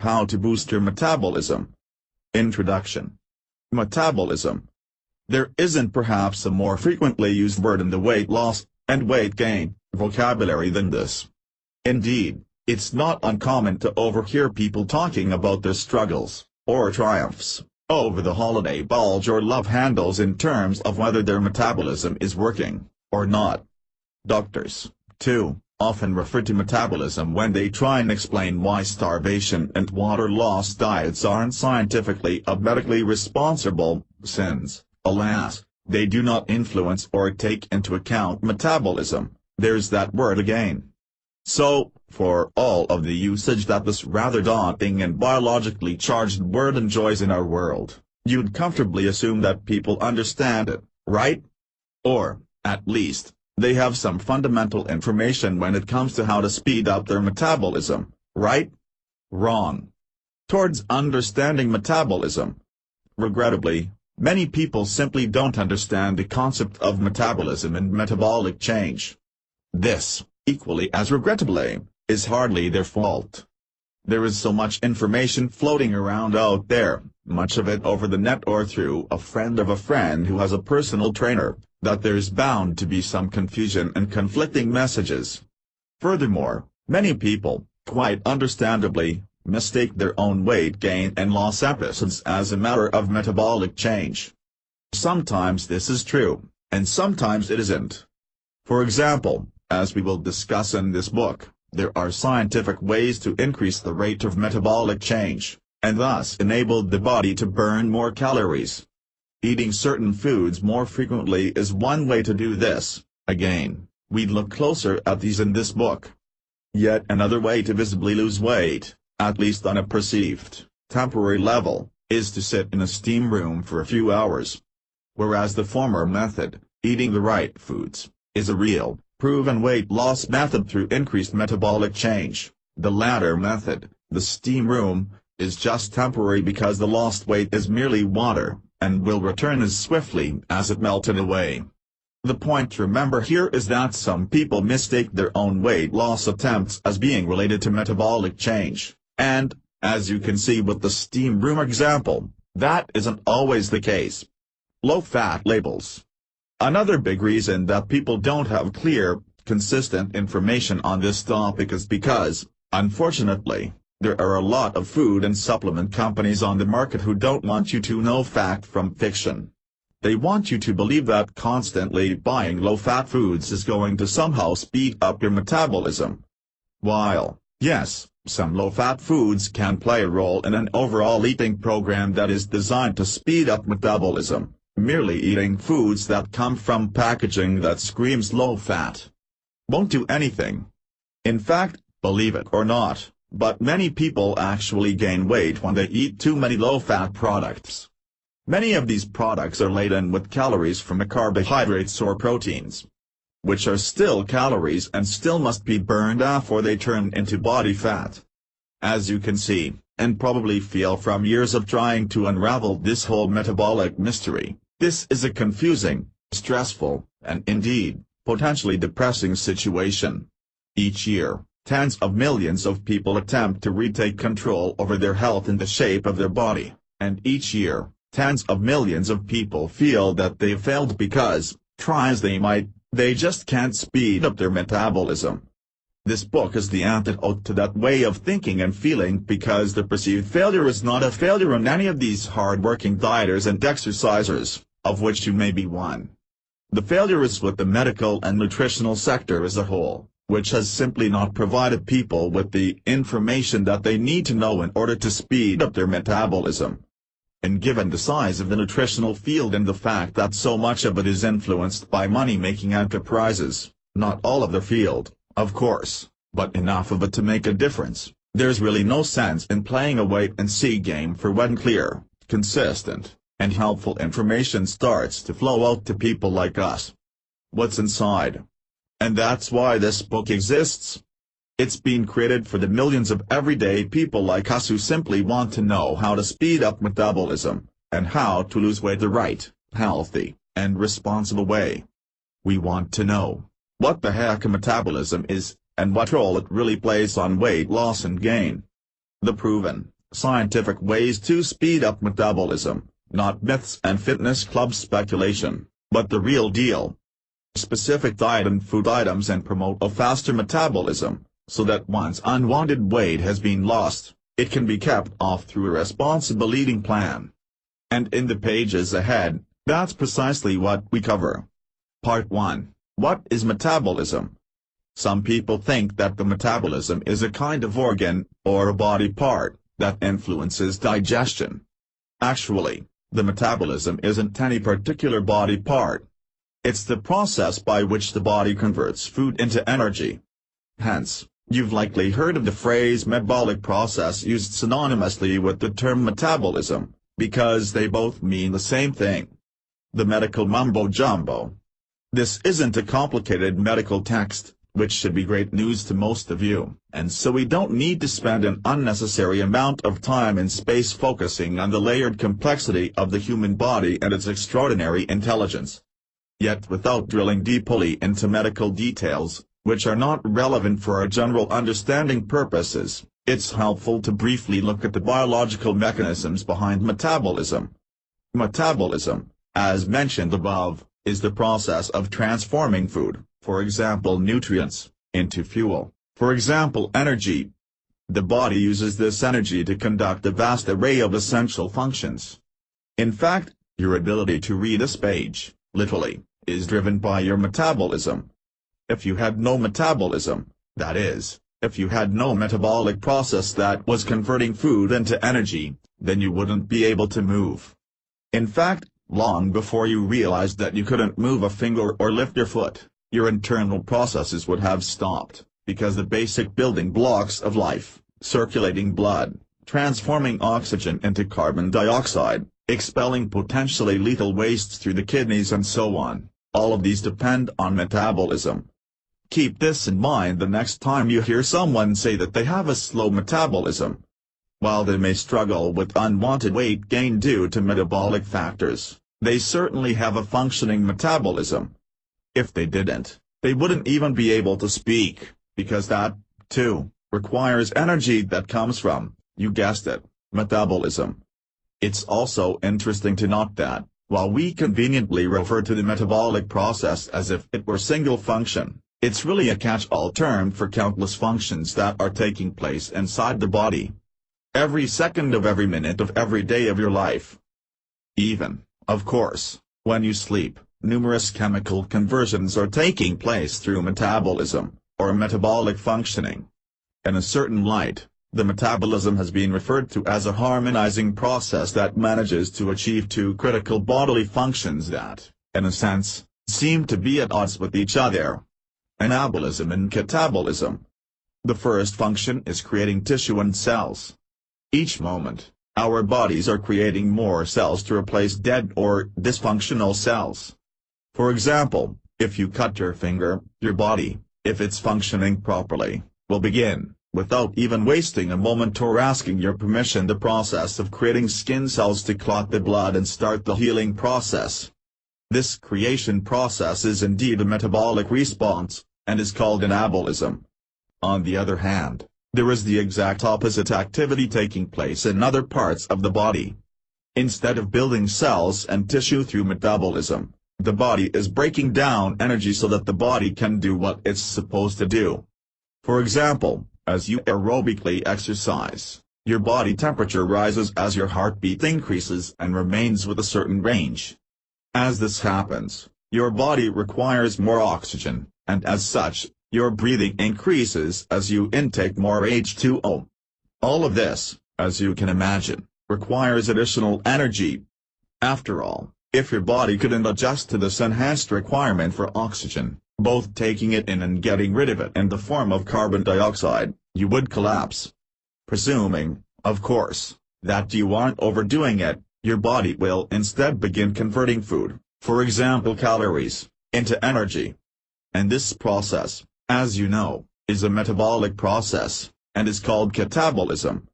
How to boost your metabolism. Introduction. Metabolism. There isn't perhaps a more frequently used word in the weight loss and weight gain vocabulary than this. Indeed, it's not uncommon to overhear people talking about their struggles, or triumphs, over the holiday bulge or love handles in terms of whether their metabolism is working, or not. Doctors, too, often refer to metabolism when they try and explain why starvation and water loss diets aren't scientifically or medically responsible, since, alas, they do not influence or take into account metabolism. There's that word again. So, for all of the usage that this rather daunting and biologically charged word enjoys in our world, you'd comfortably assume that people understand it, right? Or, at least, they have some fundamental information when it comes to how to speed up their metabolism, right? Wrong. Towards understanding metabolism. Regrettably, many people simply don't understand the concept of metabolism and metabolic change. This, equally as regrettably, is hardly their fault. There is so much information floating around out there, much of it over the net or through a friend of a friend who has a personal trainer, that there's bound to be some confusion and conflicting messages. Furthermore, many people, quite understandably, mistake their own weight gain and loss episodes as a matter of metabolic change. Sometimes this is true, and sometimes it isn't. For example, as we will discuss in this book, there are scientific ways to increase the rate of metabolic change, and thus enable the body to burn more calories. Eating certain foods more frequently is one way to do this. Again, we'd look closer at these in this book. Yet another way to visibly lose weight, at least on a perceived, temporary level, is to sit in a steam room for a few hours. Whereas the former method, eating the right foods, is a real, proven weight loss method through increased metabolic change, the latter method, the steam room, is just temporary because the lost weight is merely water, and will return as swiftly as it melted away. The point to remember here is that some people mistake their own weight loss attempts as being related to metabolic change, and, as you can see with the steam room example, that isn't always the case. Low-fat labels. Another big reason that people don't have clear, consistent information on this topic is because, unfortunately, there are a lot of food and supplement companies on the market who don't want you to know fact from fiction. They want you to believe that constantly buying low-fat foods is going to somehow speed up your metabolism. While, yes, some low-fat foods can play a role in an overall eating program that is designed to speed up metabolism, merely eating foods that come from packaging that screams low-fat won't do anything. In fact, believe it or not, but many people actually gain weight when they eat too many low-fat products. Many of these products are laden with calories from carbohydrates or proteins, which are still calories and still must be burned off or they turn into body fat. As you can see, and probably feel from years of trying to unravel this whole metabolic mystery, this is a confusing, stressful, and indeed, potentially depressing situation. Each year, tens of millions of people attempt to retake control over their health and the shape of their body, and each year, tens of millions of people feel that they've failed because, try as they might, they just can't speed up their metabolism. This book is the antidote to that way of thinking and feeling because the perceived failure is not a failure on any of these hard-working dieters and exercisers, of which you may be one. The failure is with the medical and nutritional sector as a whole, which has simply not provided people with the information that they need to know in order to speed up their metabolism. And given the size of the nutritional field and the fact that so much of it is influenced by money-making enterprises, not all of the field, of course, but enough of it to make a difference, there's really no sense in playing a wait-and-see game for when clear, consistent, and helpful information starts to flow out to people like us. What's inside? And that's why this book exists. It's been created for the millions of everyday people like us who simply want to know how to speed up metabolism, and how to lose weight the right, healthy, and responsible way. We want to know what the heck a metabolism is, and what role it really plays on weight loss and gain. The proven, scientific ways to speed up metabolism, not myths and fitness club speculation, but the real deal. Specific diet and food items and promote a faster metabolism, so that once unwanted weight has been lost, it can be kept off through a responsible eating plan. And in the pages ahead, that's precisely what we cover. Part 1. What is metabolism? Some people think that the metabolism is a kind of organ, or a body part, that influences digestion. Actually, the metabolism isn't any particular body part. It's the process by which the body converts food into energy. Hence, you've likely heard of the phrase metabolic process used synonymously with the term metabolism, because they both mean the same thing. The medical mumbo-jumbo. This isn't a complicated medical text, which should be great news to most of you, and so we don't need to spend an unnecessary amount of time and space focusing on the layered complexity of the human body and its extraordinary intelligence. Yet without drilling deeply into medical details, which are not relevant for our general understanding purposes, it's helpful to briefly look at the biological mechanisms behind metabolism. Metabolism, as mentioned above, is the process of transforming food, for example nutrients, into fuel, for example energy. The body uses this energy to conduct a vast array of essential functions. In fact, your ability to read this page, literally, is driven by your metabolism. If you had no metabolism, that is, if you had no metabolic process that was converting food into energy, then you wouldn't be able to move. In fact, long before you realized that you couldn't move a finger or lift your foot, your internal processes would have stopped, because the basic building blocks of life, circulating blood, transforming oxygen into carbon dioxide, expelling potentially lethal wastes through the kidneys and so on, all of these depend on metabolism. Keep this in mind the next time you hear someone say that they have a slow metabolism. While they may struggle with unwanted weight gain due to metabolic factors, they certainly have a functioning metabolism. If they didn't, they wouldn't even be able to speak, because that, too, requires energy that comes from, you guessed it, metabolism. It's also interesting to note that, while we conveniently refer to the metabolic process as if it were single function, it's really a catch-all term for countless functions that are taking place inside the body. Every second of every minute of every day of your life. Even, of course, when you sleep, numerous chemical conversions are taking place through metabolism, or metabolic functioning. In a certain light, the metabolism has been referred to as a harmonizing process that manages to achieve two critical bodily functions that, in a sense, seem to be at odds with each other. Anabolism and catabolism. The first function is creating tissue and cells. Each moment, our bodies are creating more cells to replace dead or dysfunctional cells. For example, if you cut your finger, your body, if it's functioning properly, will begin, without even wasting a moment or asking your permission, the process of creating skin cells to clot the blood and start the healing process. This creation process is indeed a metabolic response, and is called anabolism. On the other hand, there is the exact opposite activity taking place in other parts of the body. Instead of building cells and tissue through metabolism, the body is breaking down energy so that the body can do what it's supposed to do. For example, as you aerobically exercise, your body temperature rises as your heartbeat increases and remains with a certain range. As this happens, your body requires more oxygen, and as such, your breathing increases as you intake more H2O. All of this, as you can imagine, requires additional energy. After all, if your body couldn't adjust to this enhanced requirement for oxygen, both taking it in and getting rid of it in the form of carbon dioxide, you would collapse. Presuming, of course, that you aren't overdoing it, your body will instead begin converting food, for example calories, into energy. And this process, as you know, is a metabolic process, and is called catabolism.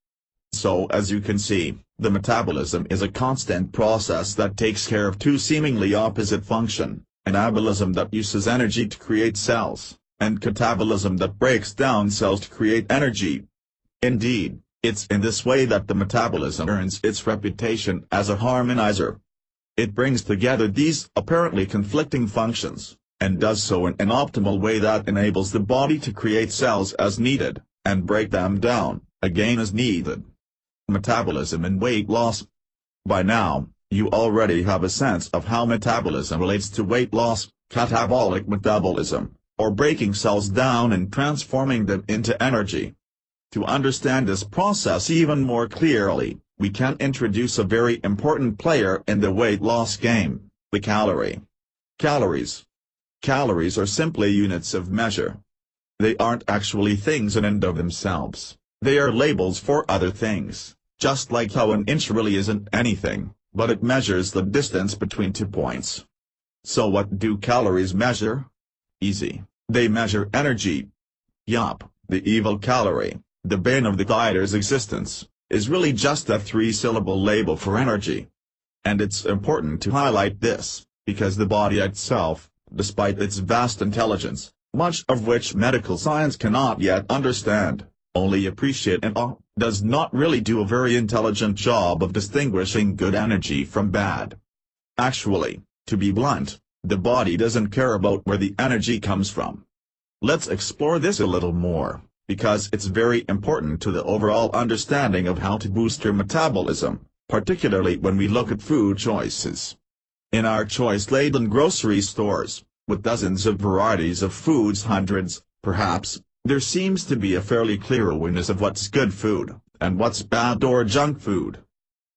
So as you can see, the metabolism is a constant process that takes care of two seemingly opposite functions, anabolism that uses energy to create cells, and catabolism that breaks down cells to create energy. Indeed, It's in this way that the metabolism earns its reputation as a harmonizer. It brings together these apparently conflicting functions, and does so in an optimal way that enables the body to create cells as needed, and break them down, again as needed. Metabolism and weight loss. By now, you already have a sense of how metabolism relates to weight loss, catabolic metabolism, or breaking cells down and transforming them into energy. To understand this process even more clearly, we can introduce a very important player in the weight loss game, the calorie. Calories. Calories are simply units of measure. They aren't actually things in and of themselves, they are labels for other things, just like how an inch really isn't anything, but it measures the distance between 2 points. So what do calories measure? Easy, they measure energy. Yup, the evil calorie, the bane of the dieter's existence, is really just a 3-syllable label for energy. And it's important to highlight this, because the body itself, despite its vast intelligence, much of which medical science cannot yet understand, only appreciate and does not really do a very intelligent job of distinguishing good energy from bad. Actually, to be blunt, the body doesn't care about where the energy comes from. Let's explore this a little more, because it's very important to the overall understanding of how to boost your metabolism, particularly when we look at food choices. In our choice-laden grocery stores, with dozens of varieties of foods, hundreds, perhaps, there seems to be a fairly clear awareness of what's good food, and what's bad or junk food.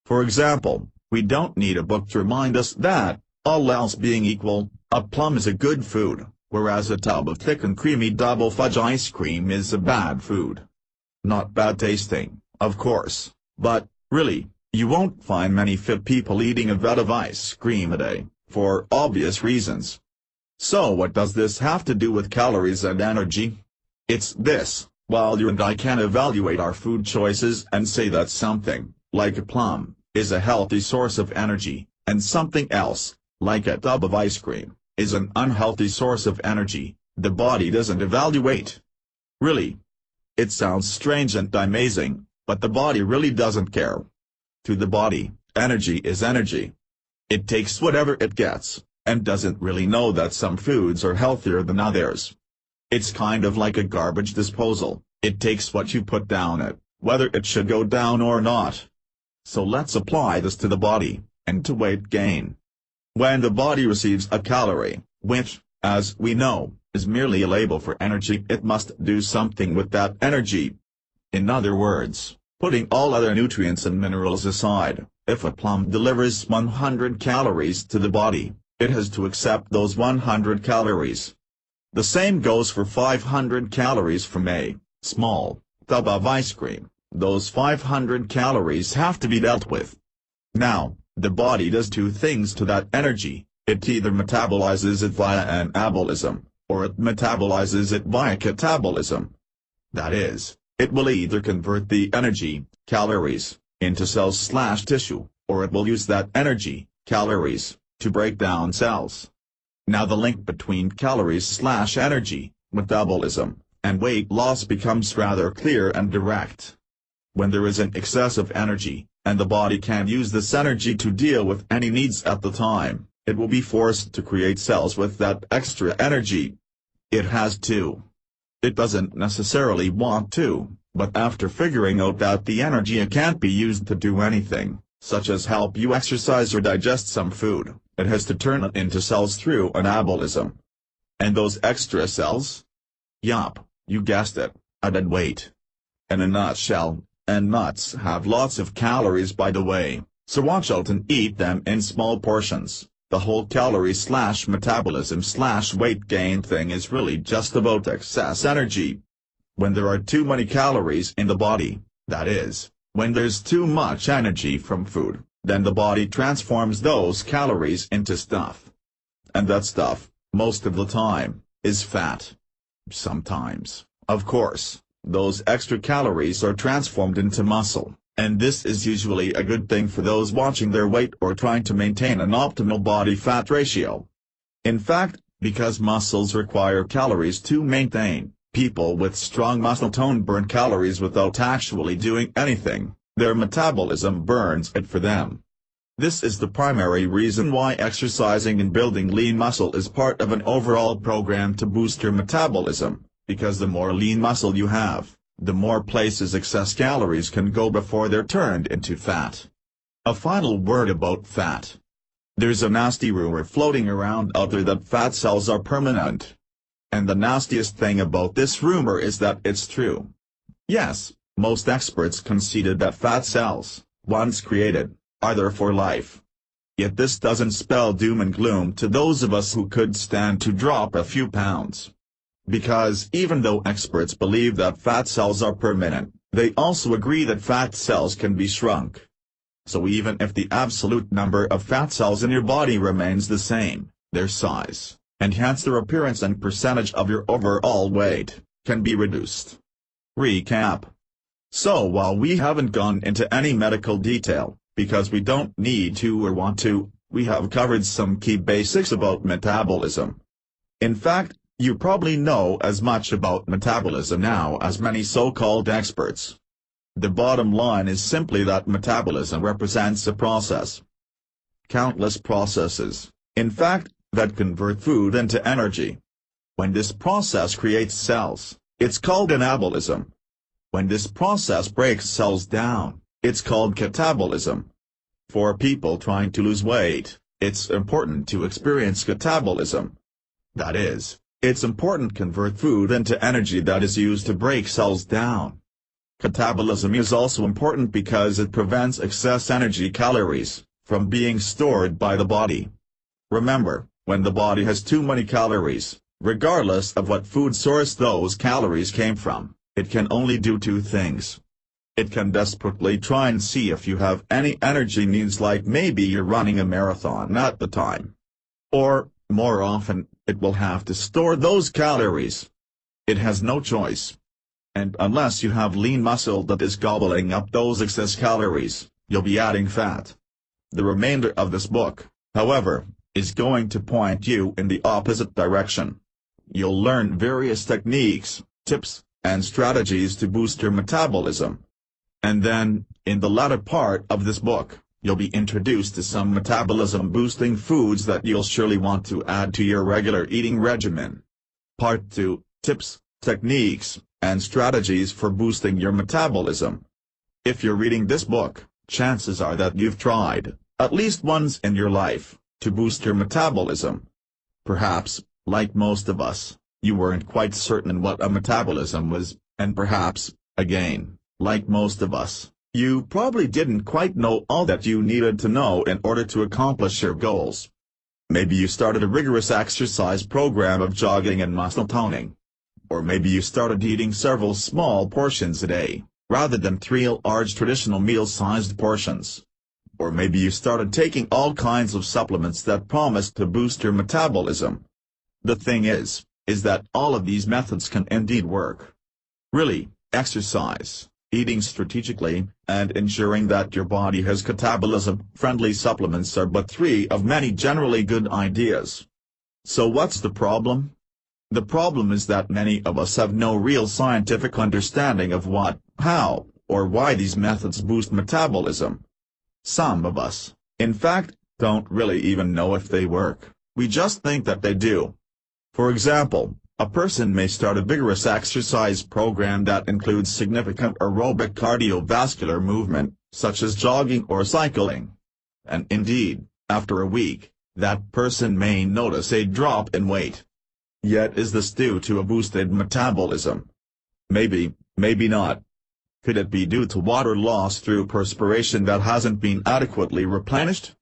For example, we don't need a book to remind us that, all else being equal, a plum is a good food, whereas a tub of thick and creamy double fudge ice cream is a bad food. Not bad tasting, of course, but, really, you won't find many fit people eating a vat of ice cream a day, for obvious reasons. So what does this have to do with calories and energy? It's this: while you and I can evaluate our food choices and say that something, like a plum, is a healthy source of energy, and something else, like a tub of ice cream, is an unhealthy source of energy, the body doesn't evaluate. Really? It sounds strange and amazing, but the body really doesn't care. To the body, energy is energy. It takes whatever it gets, and doesn't really know that some foods are healthier than others. It's kind of like a garbage disposal, it takes what you put down it, whether it should go down or not. So let's apply this to the body, and to weight gain. When the body receives a calorie, which, as we know, is merely a label for energy, it must do something with that energy. In other words, putting all other nutrients and minerals aside, if a plum delivers 100 calories to the body, it has to accept those 100 calories. The same goes for 500 calories from a small tub of ice cream. Those 500 calories have to be dealt with. Now, the body does two things to that energy: it either metabolizes it via anabolism, or it metabolizes it via catabolism. That is, it will either convert the energy, calories, into cells/tissue, or it will use that energy, calories, to break down cells. Now the link between calories/energy, metabolism, and weight loss becomes rather clear and direct. When there is an excess of energy, and the body can't use this energy to deal with any needs at the time, it will be forced to create cells with that extra energy. It has to. It doesn't necessarily want to, but after figuring out that the energy can't be used to do anything, such as help you exercise or digest some food, it has to turn it into cells through anabolism. And those extra cells? Yup, you guessed it, a dead weight. In a nutshell, and nuts have lots of calories, by the way, so watch out and eat them in small portions. The whole calorie/metabolism/weight gain thing is really just about excess energy. When there are too many calories in the body, that is, when there's too much energy from food, then the body transforms those calories into stuff. And that stuff, most of the time, is fat. Sometimes, of course, those extra calories are transformed into muscle, and this is usually a good thing for those watching their weight or trying to maintain an optimal body-fat ratio. In fact, because muscles require calories to maintain, People with strong muscle tone burn calories without actually doing anything, their metabolism burns it for them. This is the primary reason why exercising and building lean muscle is part of an overall program to boost your metabolism, because the more lean muscle you have, the more places excess calories can go before they're turned into fat. A final word about fat. There's a nasty rumor floating around out there that fat cells are permanent. And the nastiest thing about this rumor is that it's true. Yes, most experts conceded that fat cells, once created, are there for life. Yet this doesn't spell doom and gloom to those of us who could stand to drop a few pounds. Because even though experts believe that fat cells are permanent, they also agree that fat cells can be shrunk. So even if the absolute number of fat cells in your body remains the same, their size, and hence their appearance and percentage of your overall weight, can be reduced. Recap. So while we haven't gone into any medical detail, because we don't need to or want to, we have covered some key basics about metabolism. In fact, you probably know as much about metabolism now as many so-called experts. The bottom line is simply that metabolism represents a process. Countless processes, in fact, that convert food into energy. When this process creates cells, it's called anabolism. When this process breaks cells down, it's called catabolism. For people trying to lose weight, it's important to experience catabolism. That is, it's important to convert food into energy that is used to break cells down. Catabolism is also important because it prevents excess energy calories from being stored by the body. Remember, when the body has too many calories, regardless of what food source those calories came from, it can only do two things. It can desperately try and see if you have any energy needs, like maybe you're running a marathon at the time. Or, more often, it will have to store those calories. It has no choice. And unless you have lean muscle that is gobbling up those excess calories, you'll be adding fat. The remainder of this book, however, is going to point you in the opposite direction. You'll learn various techniques, tips, and strategies to boost your metabolism. And then, in the latter part of this book, you'll be introduced to some metabolism-boosting foods that you'll surely want to add to your regular eating regimen. Part 2, Tips, Techniques, and Strategies for Boosting Your Metabolism. If you're reading this book, chances are that you've tried, at least once in your life, to boost your metabolism. Perhaps, like most of us, you weren't quite certain what a metabolism was, and perhaps, again, like most of us, you probably didn't quite know all that you needed to know in order to accomplish your goals. Maybe you started a rigorous exercise program of jogging and muscle toning. Or maybe you started eating several small portions a day, rather than 3 large traditional meal-sized portions. Or maybe you started taking all kinds of supplements that promised to boost your metabolism. The thing is that all of these methods can indeed work. Really, exercise, eating strategically, and ensuring that your body has catabolism-friendly supplements are but 3 of many generally good ideas. So what's the problem? The problem is that many of us have no real scientific understanding of what, how, or why these methods boost metabolism. Some of us, in fact, don't really even know if they work, we just think that they do. For example, a person may start a vigorous exercise program that includes significant aerobic cardiovascular movement, such as jogging or cycling. And indeed, after a week, that person may notice a drop in weight. Yet is this due to a boosted metabolism? Maybe, maybe not. Could it be due to water loss through perspiration that hasn't been adequately replenished?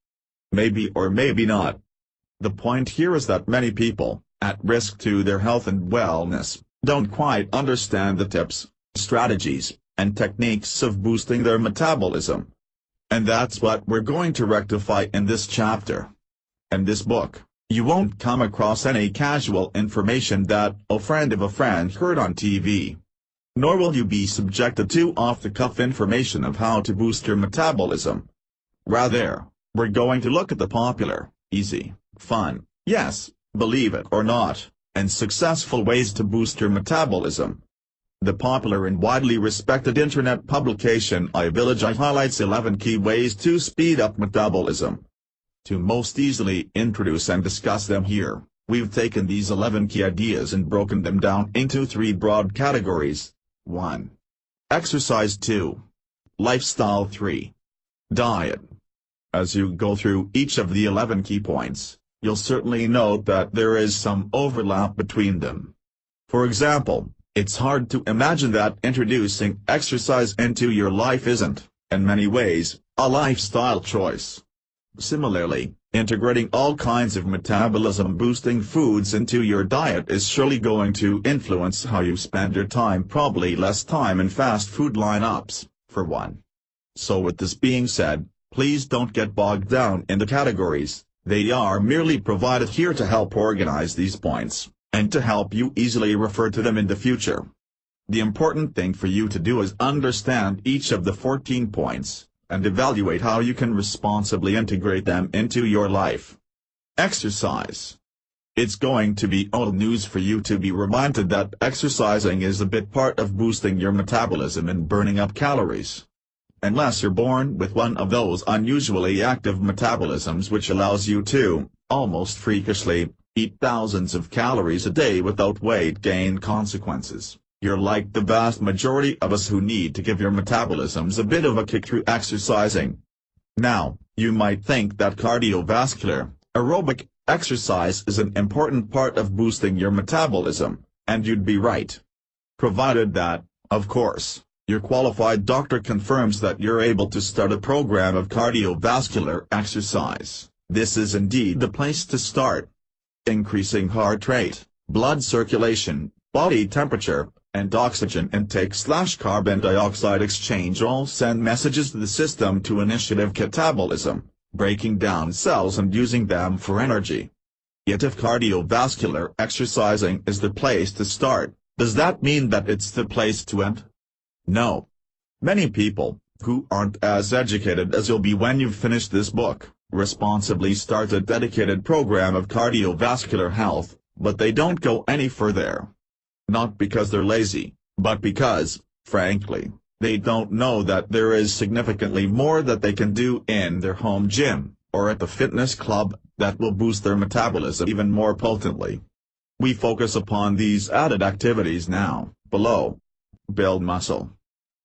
Maybe or maybe not. The point here is that many people, at risk to their health and wellness, don't quite understand the tips, strategies, and techniques of boosting their metabolism. And that's what we're going to rectify in this chapter. In this book, you won't come across any casual information that a friend of a friend heard on TV. Nor will you be subjected to off-the-cuff information of how to boost your metabolism. Rather, we're going to look at the popular, easy, fun, yes, believe it or not, and successful ways to boost your metabolism. The popular and widely respected internet publication iVillage highlights 11 key ways to speed up metabolism. To most easily introduce and discuss them here, we've taken these 11 key ideas and broken them down into 3 broad categories. 1. Exercise. 2. Lifestyle. 3. Diet. As you go through each of the 11 key points, you'll certainly note that there is some overlap between them. For example, it's hard to imagine that introducing exercise into your life isn't, in many ways, a lifestyle choice. Similarly, integrating all kinds of metabolism-boosting foods into your diet is surely going to influence how you spend your time, probably less time in fast food lineups, for one. So with this being said, please don't get bogged down in the categories. They are merely provided here to help organize these points, and to help you easily refer to them in the future. The important thing for you to do is understand each of the 14 points, and evaluate how you can responsibly integrate them into your life. Exercise. It's going to be old news for you to be reminded that exercising is a big part of boosting your metabolism and burning up calories. Unless you're born with one of those unusually active metabolisms which allows you to, almost freakishly, eat thousands of calories a day without weight gain consequences, you're like the vast majority of us who need to give your metabolisms a bit of a kick through exercising. Now, you might think that cardiovascular, aerobic, exercise is an important part of boosting your metabolism, and you'd be right. Provided that, of course, your qualified doctor confirms that you're able to start a program of cardiovascular exercise. This is indeed the place to start. Increasing heart rate, blood circulation, body temperature, and oxygen intake/carbon dioxide exchange all send messages to the system to initiate catabolism, breaking down cells and using them for energy. Yet if cardiovascular exercising is the place to start, does that mean that it's the place to end? No. Many people, who aren't as educated as you'll be when you've finished this book, responsibly start a dedicated program of cardiovascular health, but they don't go any further. Not because they're lazy, but because, frankly, they don't know that there is significantly more that they can do in their home gym, or at the fitness club, that will boost their metabolism even more potently. We focus upon these added activities now, below. Build muscle.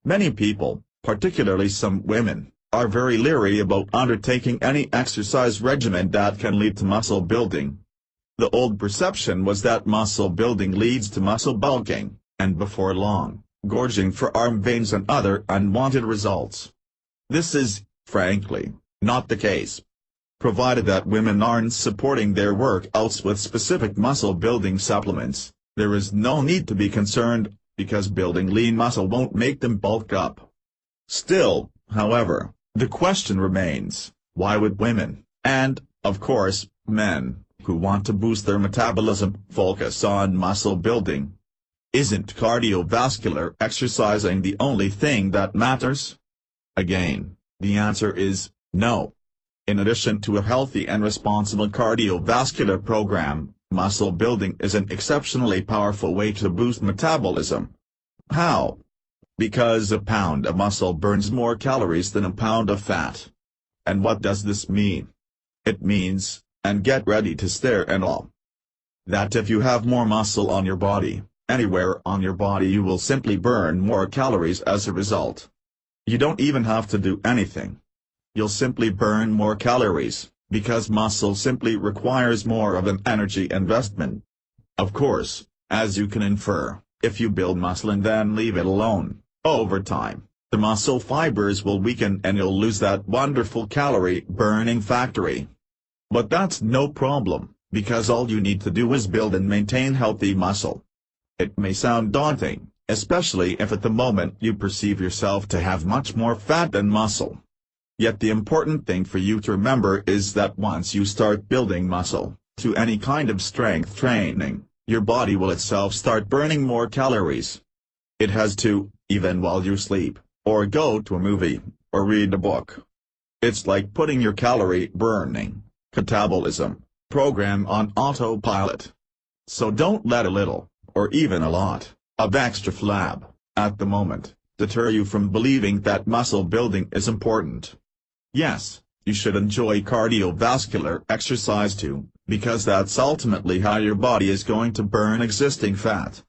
Many people, particularly some women, are very leery about undertaking any exercise regimen that can lead to muscle building. The old perception was that muscle building leads to muscle bulking, and before long, gorging for arm veins and other unwanted results. This is, frankly, not the case. Provided that women aren't supporting their workouts with specific muscle building supplements, there is no need to be concerned, because building lean muscle won't make them bulk up. Still, however, the question remains, why would women, and, of course, men, who want to boost their metabolism, focus on muscle building? Isn't cardiovascular exercising the only thing that matters? Again, the answer is, no. In addition to a healthy and responsible cardiovascular program, muscle building is an exceptionally powerful way to boost metabolism. How? Because a pound of muscle burns more calories than a pound of fat. And what does this mean? It means, and get ready to stare and all, that if you have more muscle on your body, anywhere on your body, you will simply burn more calories as a result. You don't even have to do anything. You'll simply burn more calories, because muscle simply requires more of an energy investment. Of course, as you can infer, if you build muscle and then leave it alone, over time, the muscle fibers will weaken and you'll lose that wonderful calorie-burning factory. But that's no problem, because all you need to do is build and maintain healthy muscle. It may sound daunting, especially if at the moment you perceive yourself to have much more fat than muscle. Yet the important thing for you to remember is that once you start building muscle, to any kind of strength training, your body will itself start burning more calories. It has to, even while you sleep, or go to a movie, or read a book. It's like putting your calorie burning, catabolism, program on autopilot. So don't let a little, or even a lot, of extra flab, at the moment, deter you from believing that muscle building is important. Yes, you should enjoy cardiovascular exercise too, because that's ultimately how your body is going to burn existing fat.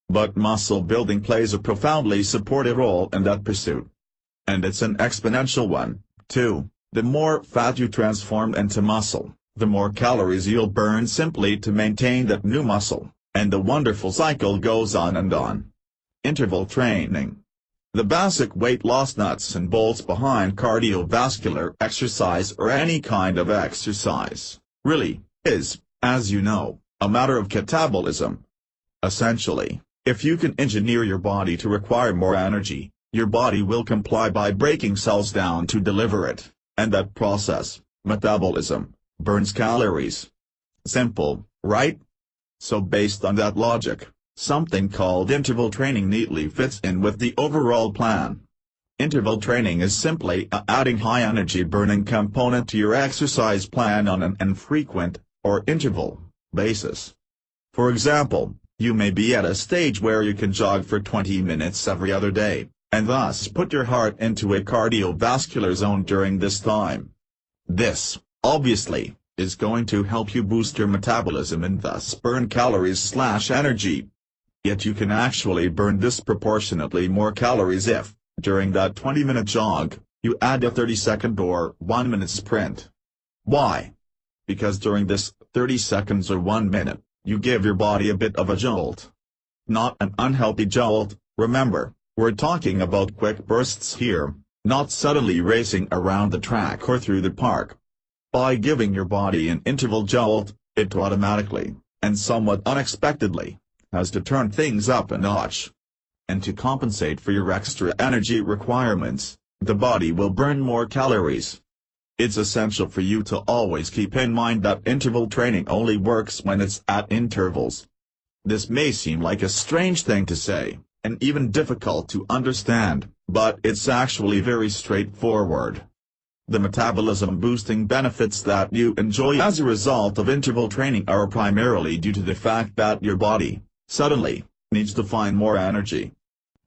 But muscle building plays a profoundly supportive role in that pursuit. And it's an exponential one, too. The more fat you transform into muscle, the more calories you'll burn simply to maintain that new muscle, and the wonderful cycle goes on and on. Interval training. The basic weight loss nuts and bolts behind cardiovascular exercise or any kind of exercise, really, is, as you know, a matter of catabolism. Essentially, if you can engineer your body to require more energy, your body will comply by breaking cells down to deliver it, and that process, metabolism, burns calories. Simple, right? So based on that logic, something called interval training neatly fits in with the overall plan. Interval training is simply adding high-energy burning component to your exercise plan on an infrequent, or interval, basis. For example, you may be at a stage where you can jog for 20 minutes every other day, and thus put your heart into a cardiovascular zone during this time. This, obviously, is going to help you boost your metabolism and thus burn calories/energy. Yet you can actually burn disproportionately more calories if, during that 20-minute jog, you add a 30-second or 1-minute sprint. Why? Because during this 30 seconds or 1 minute, you give your body a bit of a jolt. Not an unhealthy jolt, remember, we're talking about quick bursts here, not suddenly racing around the track or through the park. By giving your body an interval jolt, it automatically, and somewhat unexpectedly, has to turn things up a notch. And to compensate for your extra energy requirements, the body will burn more calories. It's essential for you to always keep in mind that interval training only works when it's at intervals. This may seem like a strange thing to say, and even difficult to understand, but it's actually very straightforward. The metabolism-boosting benefits that you enjoy as a result of interval training are primarily due to the fact that your body, suddenly, needs to find more energy.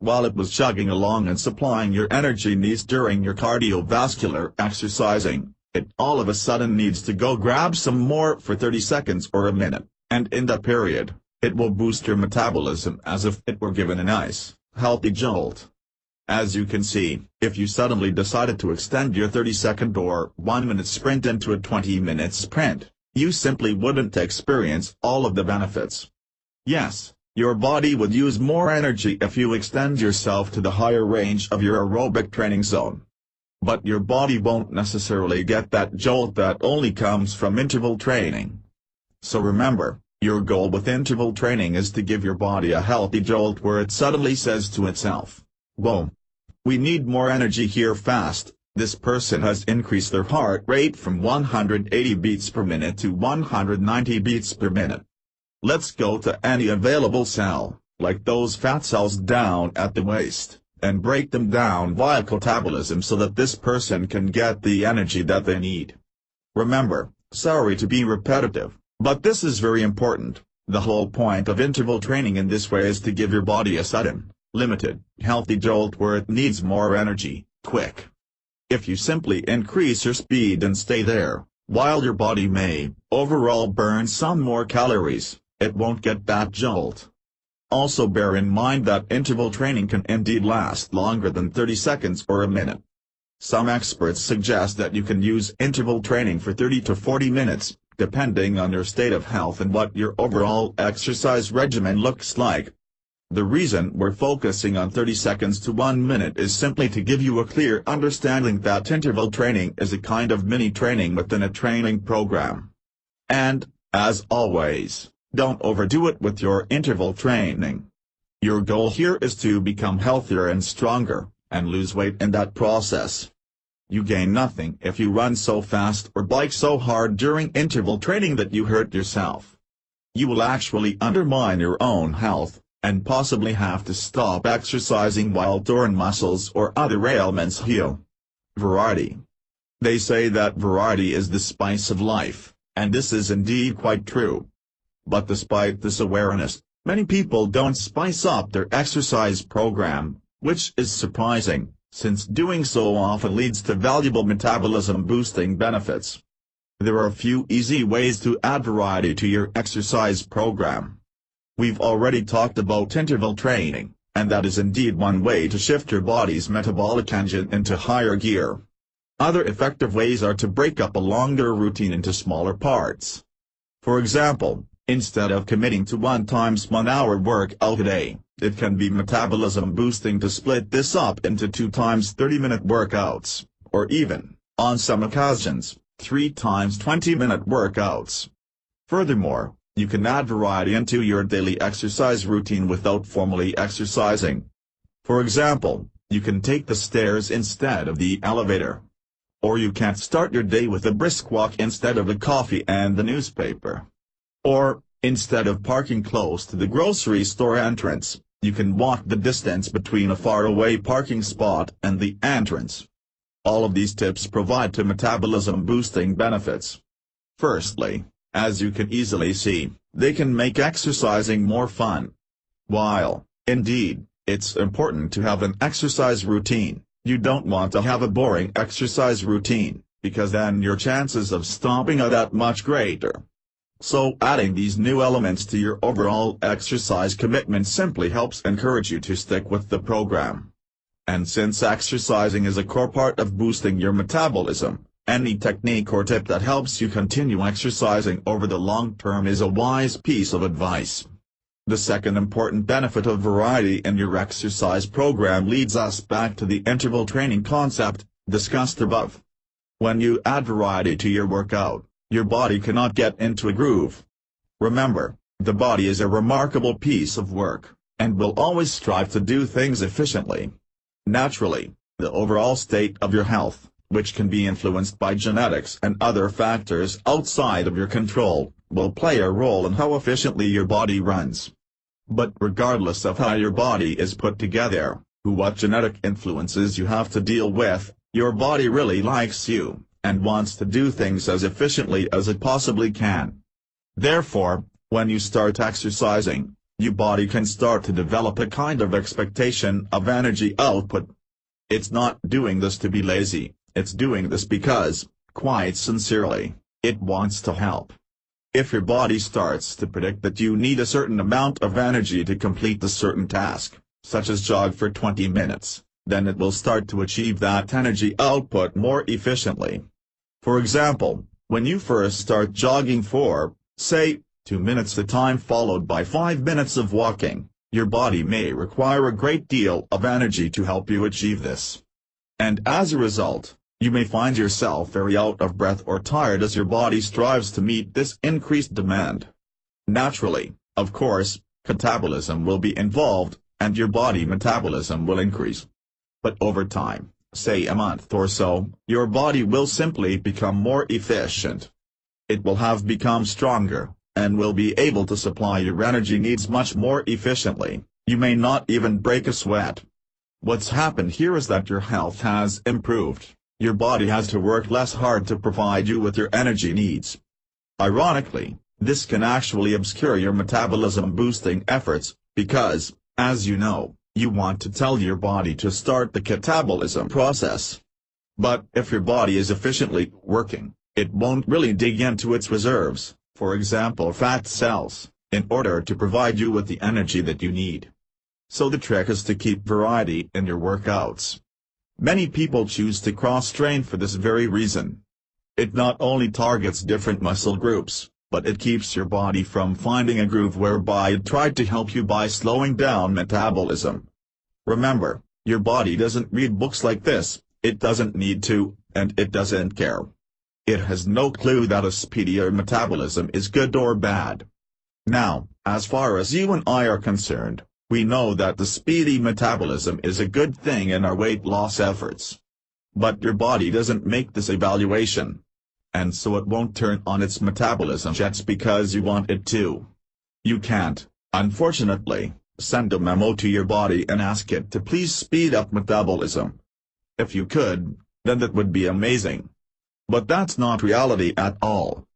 While it was chugging along and supplying your energy needs during your cardiovascular exercising, it all of a sudden needs to go grab some more for 30 seconds or a minute, and in that period, it will boost your metabolism as if it were given a nice, healthy jolt. As you can see, if you suddenly decided to extend your 30-second or 1-minute sprint into a 20-minute sprint, you simply wouldn't experience all of the benefits. Yes, your body would use more energy if you extend yourself to the higher range of your aerobic training zone. But your body won't necessarily get that jolt that only comes from interval training. So remember, your goal with interval training is to give your body a healthy jolt where it suddenly says to itself, "Whoa! We need more energy here fast." This person has increased their heart rate from 180 beats per minute to 190 beats per minute. Let's go to any available cell, like those fat cells down at the waist, and break them down via catabolism so that this person can get the energy that they need. Remember, sorry to be repetitive, but this is very important. The whole point of interval training in this way is to give your body a sudden, limited, healthy jolt where it needs more energy, quick. If you simply increase your speed and stay there, while your body may, overall burn some more calories, it won't get that jolt. Also bear in mind that interval training can indeed last longer than 30 seconds or a minute. Some experts suggest that you can use interval training for 30 to 40 minutes, depending on your state of health and what your overall exercise regimen looks like. The reason we're focusing on 30 seconds to 1 minute is simply to give you a clear understanding that interval training is a kind of mini training within a training program. And, as always, don't overdo it with your interval training. Your goal here is to become healthier and stronger, and lose weight in that process. You gain nothing if you run so fast or bike so hard during interval training that you hurt yourself. You will actually undermine your own health, and possibly have to stop exercising while torn muscles or other ailments heal. Variety. They say that variety is the spice of life, and this is indeed quite true. But despite this awareness, many people don't spice up their exercise program, which is surprising, since doing so often leads to valuable metabolism-boosting benefits. There are a few easy ways to add variety to your exercise program. We've already talked about interval training, and that is indeed one way to shift your body's metabolic engine into higher gear. Other effective ways are to break up a longer routine into smaller parts. For example, instead of committing to 1 times 1 hour workout a day, it can be metabolism boosting to split this up into 2 times 30-minute workouts, or even, on some occasions, 3 times 20-minute workouts. Furthermore, you can add variety into your daily exercise routine without formally exercising. For example, you can take the stairs instead of the elevator. Or you can start your day with a brisk walk instead of a coffee and the newspaper. Or, instead of parking close to the grocery store entrance, you can walk the distance between a faraway parking spot and the entrance. All of these tips provide to metabolism-boosting benefits. Firstly, as you can easily see, they can make exercising more fun. While, indeed, it's important to have an exercise routine, you don't want to have a boring exercise routine, because then your chances of stopping are that much greater. So adding these new elements to your overall exercise commitment simply helps encourage you to stick with the program. And since exercising is a core part of boosting your metabolism, any technique or tip that helps you continue exercising over the long term is a wise piece of advice. The second important benefit of variety in your exercise program leads us back to the interval training concept, discussed above. When you add variety to your workout, your body cannot get into a groove. Remember, the body is a remarkable piece of work, and will always strive to do things efficiently. Naturally, the overall state of your health, which can be influenced by genetics and other factors outside of your control, will play a role in how efficiently your body runs. But regardless of how your body is put together, what genetic influences you have to deal with, your body really likes you, and wants to do things as efficiently as it possibly can. Therefore, when you start exercising, your body can start to develop a kind of expectation of energy output. It's not doing this to be lazy, it's doing this because, quite sincerely, it wants to help. If your body starts to predict that you need a certain amount of energy to complete a certain task, such as jog for 20 minutes, then it will start to achieve that energy output more efficiently. For example, when you first start jogging for, say, 2 minutes at a time followed by 5 minutes of walking, your body may require a great deal of energy to help you achieve this. And as a result, you may find yourself very out of breath or tired as your body strives to meet this increased demand. Naturally, of course, catabolism will be involved, and your body metabolism will increase. But over time, say a month or so, your body will simply become more efficient. It will have become stronger, and will be able to supply your energy needs much more efficiently. You may not even break a sweat. What's happened here is that your health has improved. Your body has to work less hard to provide you with your energy needs. Ironically, this can actually obscure your metabolism-boosting efforts, because, as you know, you want to tell your body to start the catabolism process. But if your body is efficiently working, it won't really dig into its reserves, for example fat cells, in order to provide you with the energy that you need. So the trick is to keep variety in your workouts. Many people choose to cross-train for this very reason. It not only targets different muscle groups, but it keeps your body from finding a groove whereby it tried to help you by slowing down metabolism. Remember, your body doesn't read books like this, it doesn't need to, and it doesn't care. It has no clue that a speedier metabolism is good or bad. Now, as far as you and I are concerned, we know that the speedy metabolism is a good thing in our weight loss efforts. But your body doesn't make this evaluation. And so it won't turn on its metabolism just because you want it to. You can't, unfortunately, send a memo to your body and ask it to please speed up metabolism. If you could, then that would be amazing. But that's not reality at all.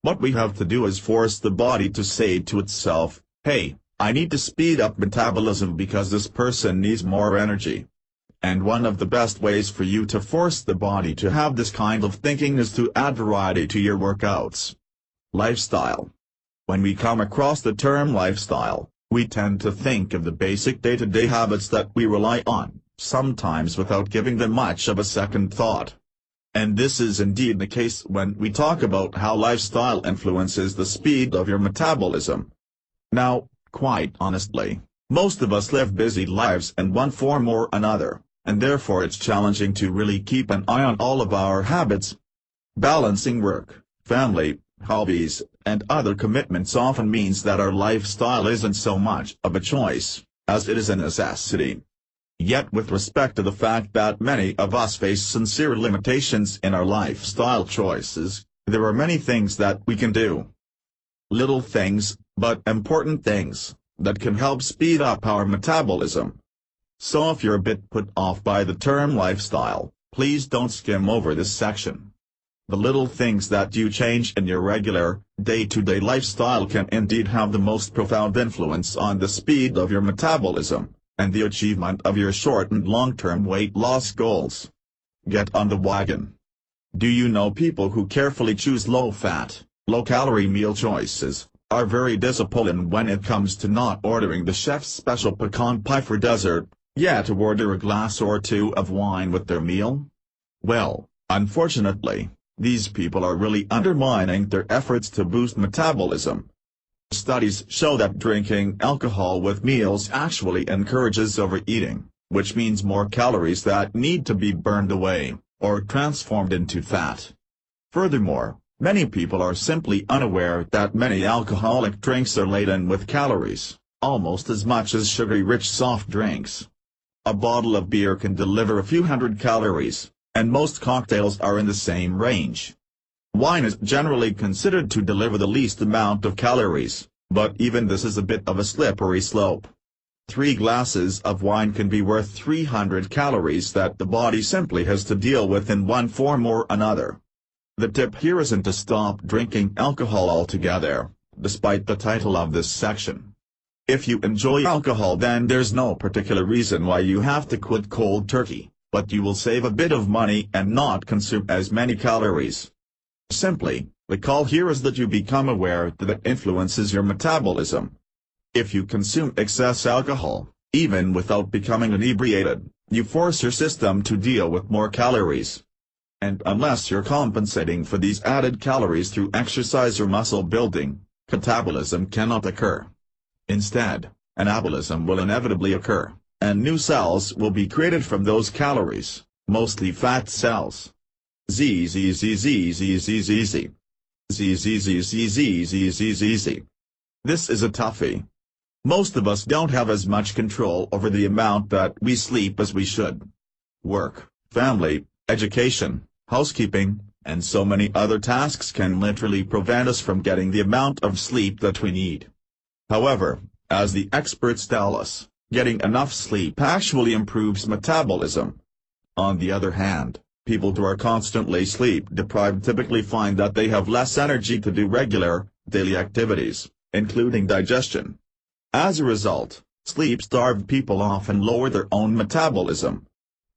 What we have to do is force the body to say to itself, hey, I need to speed up metabolism because this person needs more energy. And one of the best ways for you to force the body to have this kind of thinking is to add variety to your workouts. Lifestyle. When we come across the term lifestyle, we tend to think of the basic day-to-day habits that we rely on, sometimes without giving them much of a second thought. And this is indeed the case when we talk about how lifestyle influences the speed of your metabolism. Now, quite honestly, most of us live busy lives in one form or another, and therefore it's challenging to really keep an eye on all of our habits. Balancing work, family, hobbies, and other commitments often means that our lifestyle isn't so much of a choice, as it is a necessity. Yet with respect to the fact that many of us face sincere limitations in our lifestyle choices, there are many things that we can do. Little things, but important things, that can help speed up our metabolism. So if you're a bit put off by the term lifestyle, please don't skim over this section. The little things that you change in your regular, day-to-day lifestyle can indeed have the most profound influence on the speed of your metabolism, and the achievement of your short and long-term weight loss goals. Get on the wagon. Do you know people who carefully choose low-fat, low-calorie meal choices, are very disciplined when it comes to not ordering the chef's special pecan pie for dessert, yet to order a glass or two of wine with their meal? Well, unfortunately, these people are really undermining their efforts to boost metabolism. Studies show that drinking alcohol with meals actually encourages overeating, which means more calories that need to be burned away, or transformed into fat. Furthermore, many people are simply unaware that many alcoholic drinks are laden with calories, almost as much as sugary-rich soft drinks. A bottle of beer can deliver a few hundred calories, and most cocktails are in the same range. Wine is generally considered to deliver the least amount of calories, but even this is a bit of a slippery slope. 3 glasses of wine can be worth 300 calories that the body simply has to deal with in one form or another. The tip here isn't to stop drinking alcohol altogether, despite the title of this section. If you enjoy alcohol, then there's no particular reason why you have to quit cold turkey, but you will save a bit of money and not consume as many calories. Simply, the call here is that you become aware that it influences your metabolism. If you consume excess alcohol, even without becoming inebriated, you force your system to deal with more calories. And unless you're compensating for these added calories through exercise or muscle building, catabolism cannot occur. Instead, anabolism will inevitably occur, and new cells will be created from those calories, mostly fat cells. ZZZZZZZZ. ZZZZZZZZ. This is a toughie. Most of us don't have as much control over the amount that we sleep as we should. Work, family, education, housekeeping, and so many other tasks can literally prevent us from getting the amount of sleep that we need. However, as the experts tell us, getting enough sleep actually improves metabolism. On the other hand, people who are constantly sleep-deprived typically find that they have less energy to do regular, daily activities, including digestion. As a result, sleep-starved people often lower their own metabolism.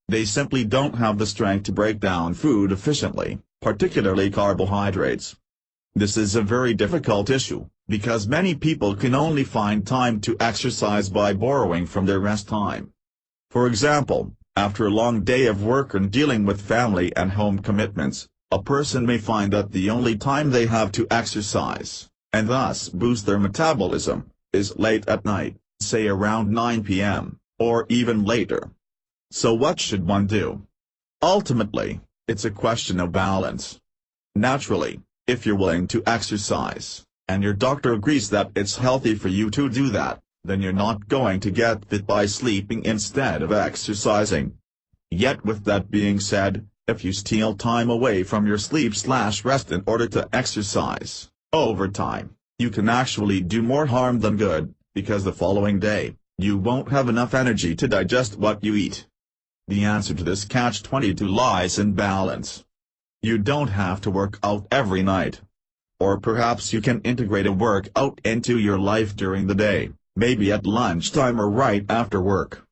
They simply don't have the strength to break down food efficiently, particularly carbohydrates. This is a very difficult issue, because many people can only find time to exercise by borrowing from their rest time. For example, after a long day of work and dealing with family and home commitments, a person may find that the only time they have to exercise, and thus boost their metabolism, is late at night, say around 9 p.m., or even later. So what should one do? Ultimately, it's a question of balance. Naturally, if you're willing to exercise, and your doctor agrees that it's healthy for you to do that, then you're not going to get fit by sleeping instead of exercising. Yet with that being said, if you steal time away from your sleep/rest in order to exercise, over time, you can actually do more harm than good, because the following day, you won't have enough energy to digest what you eat. The answer to this catch-22 lies in balance. You don't have to work out every night. or perhaps you can integrate a workout into your life during the day, maybe at lunchtime or right after work.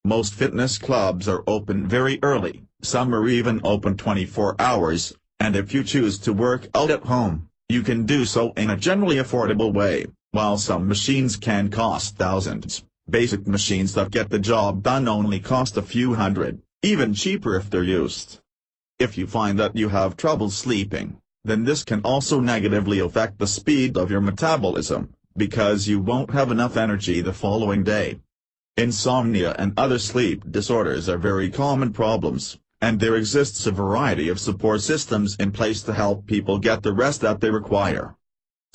Most fitness clubs are open very early, some are even open 24 hours, and if you choose to work out at home, you can do so in a generally affordable way. While some machines can cost thousands, basic machines that get the job done only cost a few hundred, even cheaper if they're used. If you find that you have trouble sleeping, then this can also negatively affect the speed of your metabolism, because you won't have enough energy the following day. Insomnia and other sleep disorders are very common problems, and there exists a variety of support systems in place to help people get the rest that they require.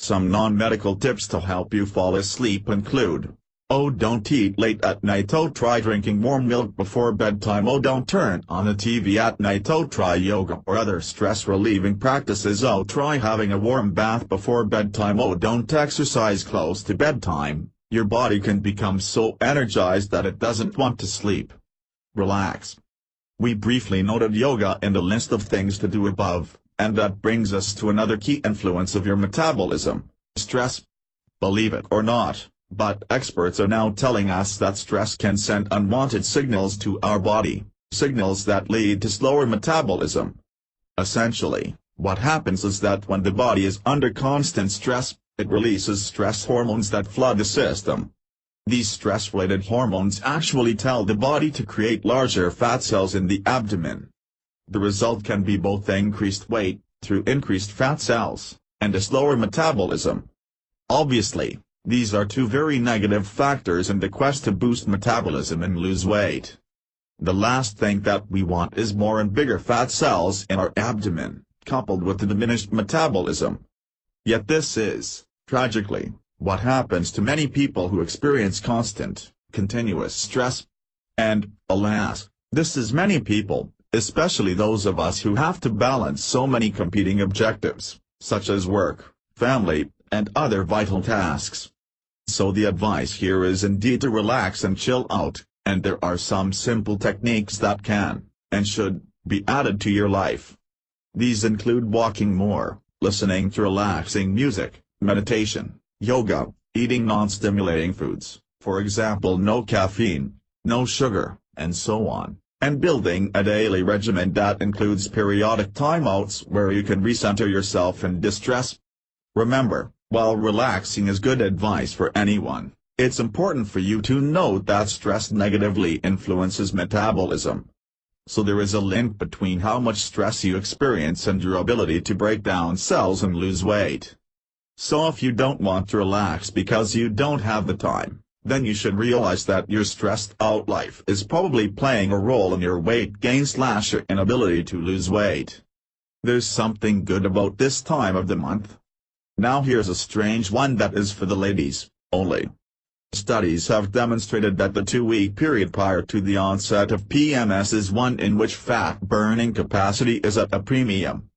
Some non-medical tips to help you fall asleep include: oh, don't eat late at night. Oh, try drinking warm milk before bedtime. Oh, don't turn on the TV at night. Oh, try yoga or other stress-relieving practices. Oh, try having a warm bath before bedtime. Oh, don't exercise close to bedtime. Your body can become so energized that it doesn't want to sleep. Relax. We briefly noted yoga in the list of things to do above, and that brings us to another key influence of your metabolism: stress. Believe it or not, but experts are now telling us that stress can send unwanted signals to our body, signals that lead to slower metabolism. Essentially, what happens is that when the body is under constant stress, it releases stress hormones that flood the system. These stress-related hormones actually tell the body to create larger fat cells in the abdomen. The result can be both increased weight, through increased fat cells, and a slower metabolism. Obviously, these are two very negative factors in the quest to boost metabolism and lose weight. The last thing that we want is more and bigger fat cells in our abdomen, coupled with the diminished metabolism. Yet this is, tragically, what happens to many people who experience constant, continuous stress. And, alas, this is many people, especially those of us who have to balance so many competing objectives, such as work, family, and other vital tasks. So the advice here is indeed to relax and chill out, and there are some simple techniques that can, and should, be added to your life. These include walking more, listening to relaxing music, meditation, yoga, eating non-stimulating foods, for example no caffeine, no sugar, and so on, and building a daily regimen that includes periodic timeouts where you can recenter yourself in distress. Remember, while relaxing is good advice for anyone, it's important for you to note that stress negatively influences metabolism. So there is a link between how much stress you experience and your ability to break down cells and lose weight. So if you don't want to relax because you don't have the time, then you should realize that your stressed-out life is probably playing a role in your weight gain/your inability to lose weight. There's something good about this time of the month. Now here's a strange one that is for the ladies, only. Studies have demonstrated that the 2-week period prior to the onset of PMS is one in which fat-burning capacity is at a premium.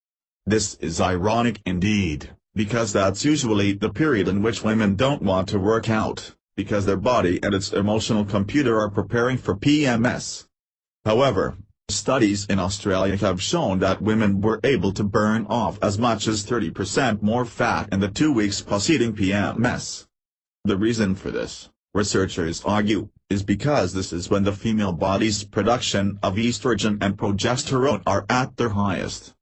This is ironic indeed, because that's usually the period in which women don't want to work out, because their body and its emotional computer are preparing for PMS. However, studies in Australia have shown that women were able to burn off as much as 30% more fat in the 2 weeks preceding PMS. The reason for this, researchers argue, is because this is when the female body's production of estrogen and progesterone are at their highest.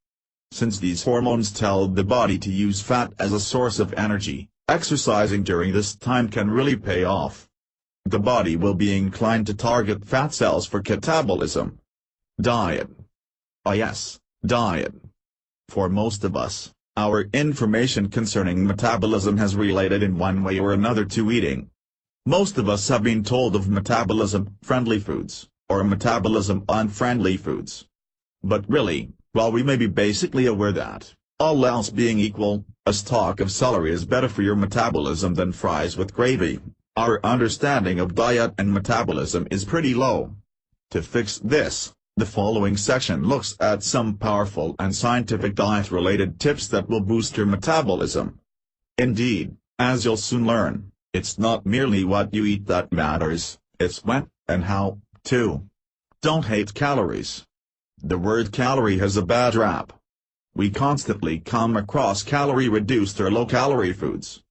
Since these hormones tell the body to use fat as a source of energy, exercising during this time can really pay off. The body will be inclined to target fat cells for catabolism. Diet. Ah yes, diet. For most of us, our information concerning metabolism has related in one way or another to eating. Most of us have been told of metabolism-friendly foods, or metabolism-unfriendly foods. But really, while we may be basically aware that, all else being equal, a stalk of celery is better for your metabolism than fries with gravy, our understanding of diet and metabolism is pretty low. To fix this, the following section looks at some powerful and scientific diet-related tips that will boost your metabolism. Indeed, as you'll soon learn, it's not merely what you eat that matters, it's when, and how, too. Don't hate calories. The word calorie has a bad rap. we constantly come across calorie-reduced or low-calorie foods.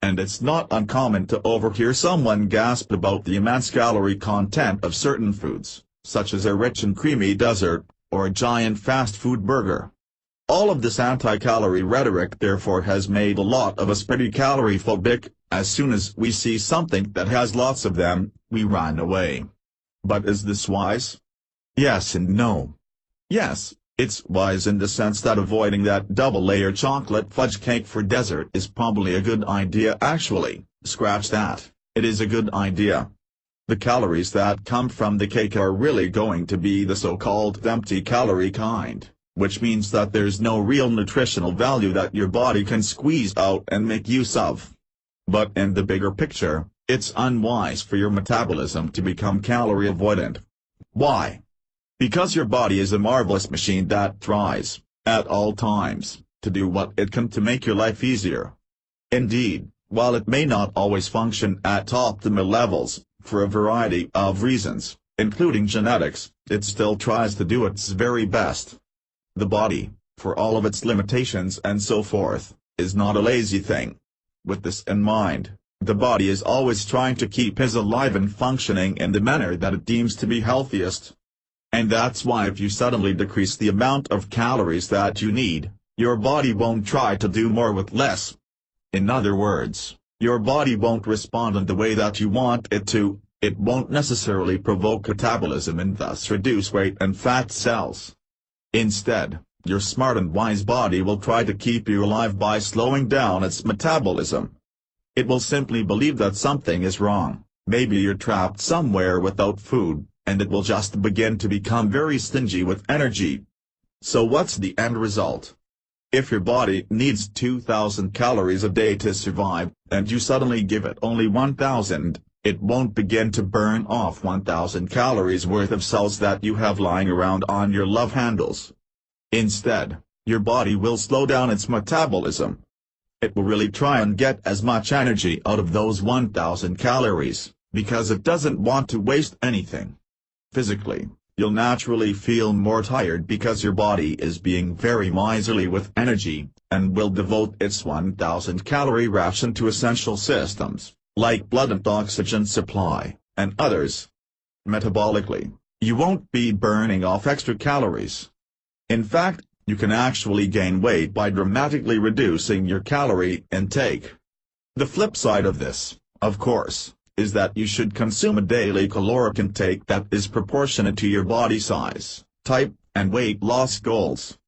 And it's not uncommon to overhear someone gasp about the immense calorie content of certain foods, such as a rich and creamy dessert, or a giant fast food burger. All of this anti-calorie rhetoric therefore has made a lot of us pretty calorie-phobic. As soon as we see something that has lots of them, we run away. But is this wise? Yes and no. Yes, it's wise in the sense that avoiding that double-layer chocolate fudge cake for dessert is probably a good idea. Actually, scratch that, it is a good idea. The calories that come from the cake are really going to be the so-called empty calorie kind, which means that there's no real nutritional value that your body can squeeze out and make use of. But in the bigger picture, it's unwise for your metabolism to become calorie avoidant. Why? Because your body is a marvelous machine that tries, at all times, to do what it can to make your life easier. Indeed, while it may not always function at optimal levels, for a variety of reasons, including genetics, it still tries to do its very best. The body, for all of its limitations and so forth, is not a lazy thing. With this in mind, the body is always trying to keep us alive and functioning in the manner that it deems to be healthiest. And that's why if you suddenly decrease the amount of calories that you need, your body won't try to do more with less. In other words, your body won't respond in the way that you want it to. It won't necessarily provoke catabolism and thus reduce weight and fat cells. Instead, your smart and wise body will try to keep you alive by slowing down its metabolism. It will simply believe that something is wrong, maybe you're trapped somewhere without food, and it will just begin to become very stingy with energy. So what's the end result? If your body needs 2,000 calories a day to survive, and you suddenly give it only 1,000, it won't begin to burn off 1,000 calories worth of cells that you have lying around on your love handles. Instead, your body will slow down its metabolism. It will really try and get as much energy out of those 1,000 calories, because it doesn't want to waste anything. Physically, you'll naturally feel more tired because your body is being very miserly with energy, and will devote its 1,000 calorie ration to essential systems, like blood and oxygen supply, and others. Metabolically, you won't be burning off extra calories. In fact, you can actually gain weight by dramatically reducing your calorie intake. The flip side of this, of course, is that you should consume a daily caloric intake that is proportionate to your body size, type, and weight loss goals.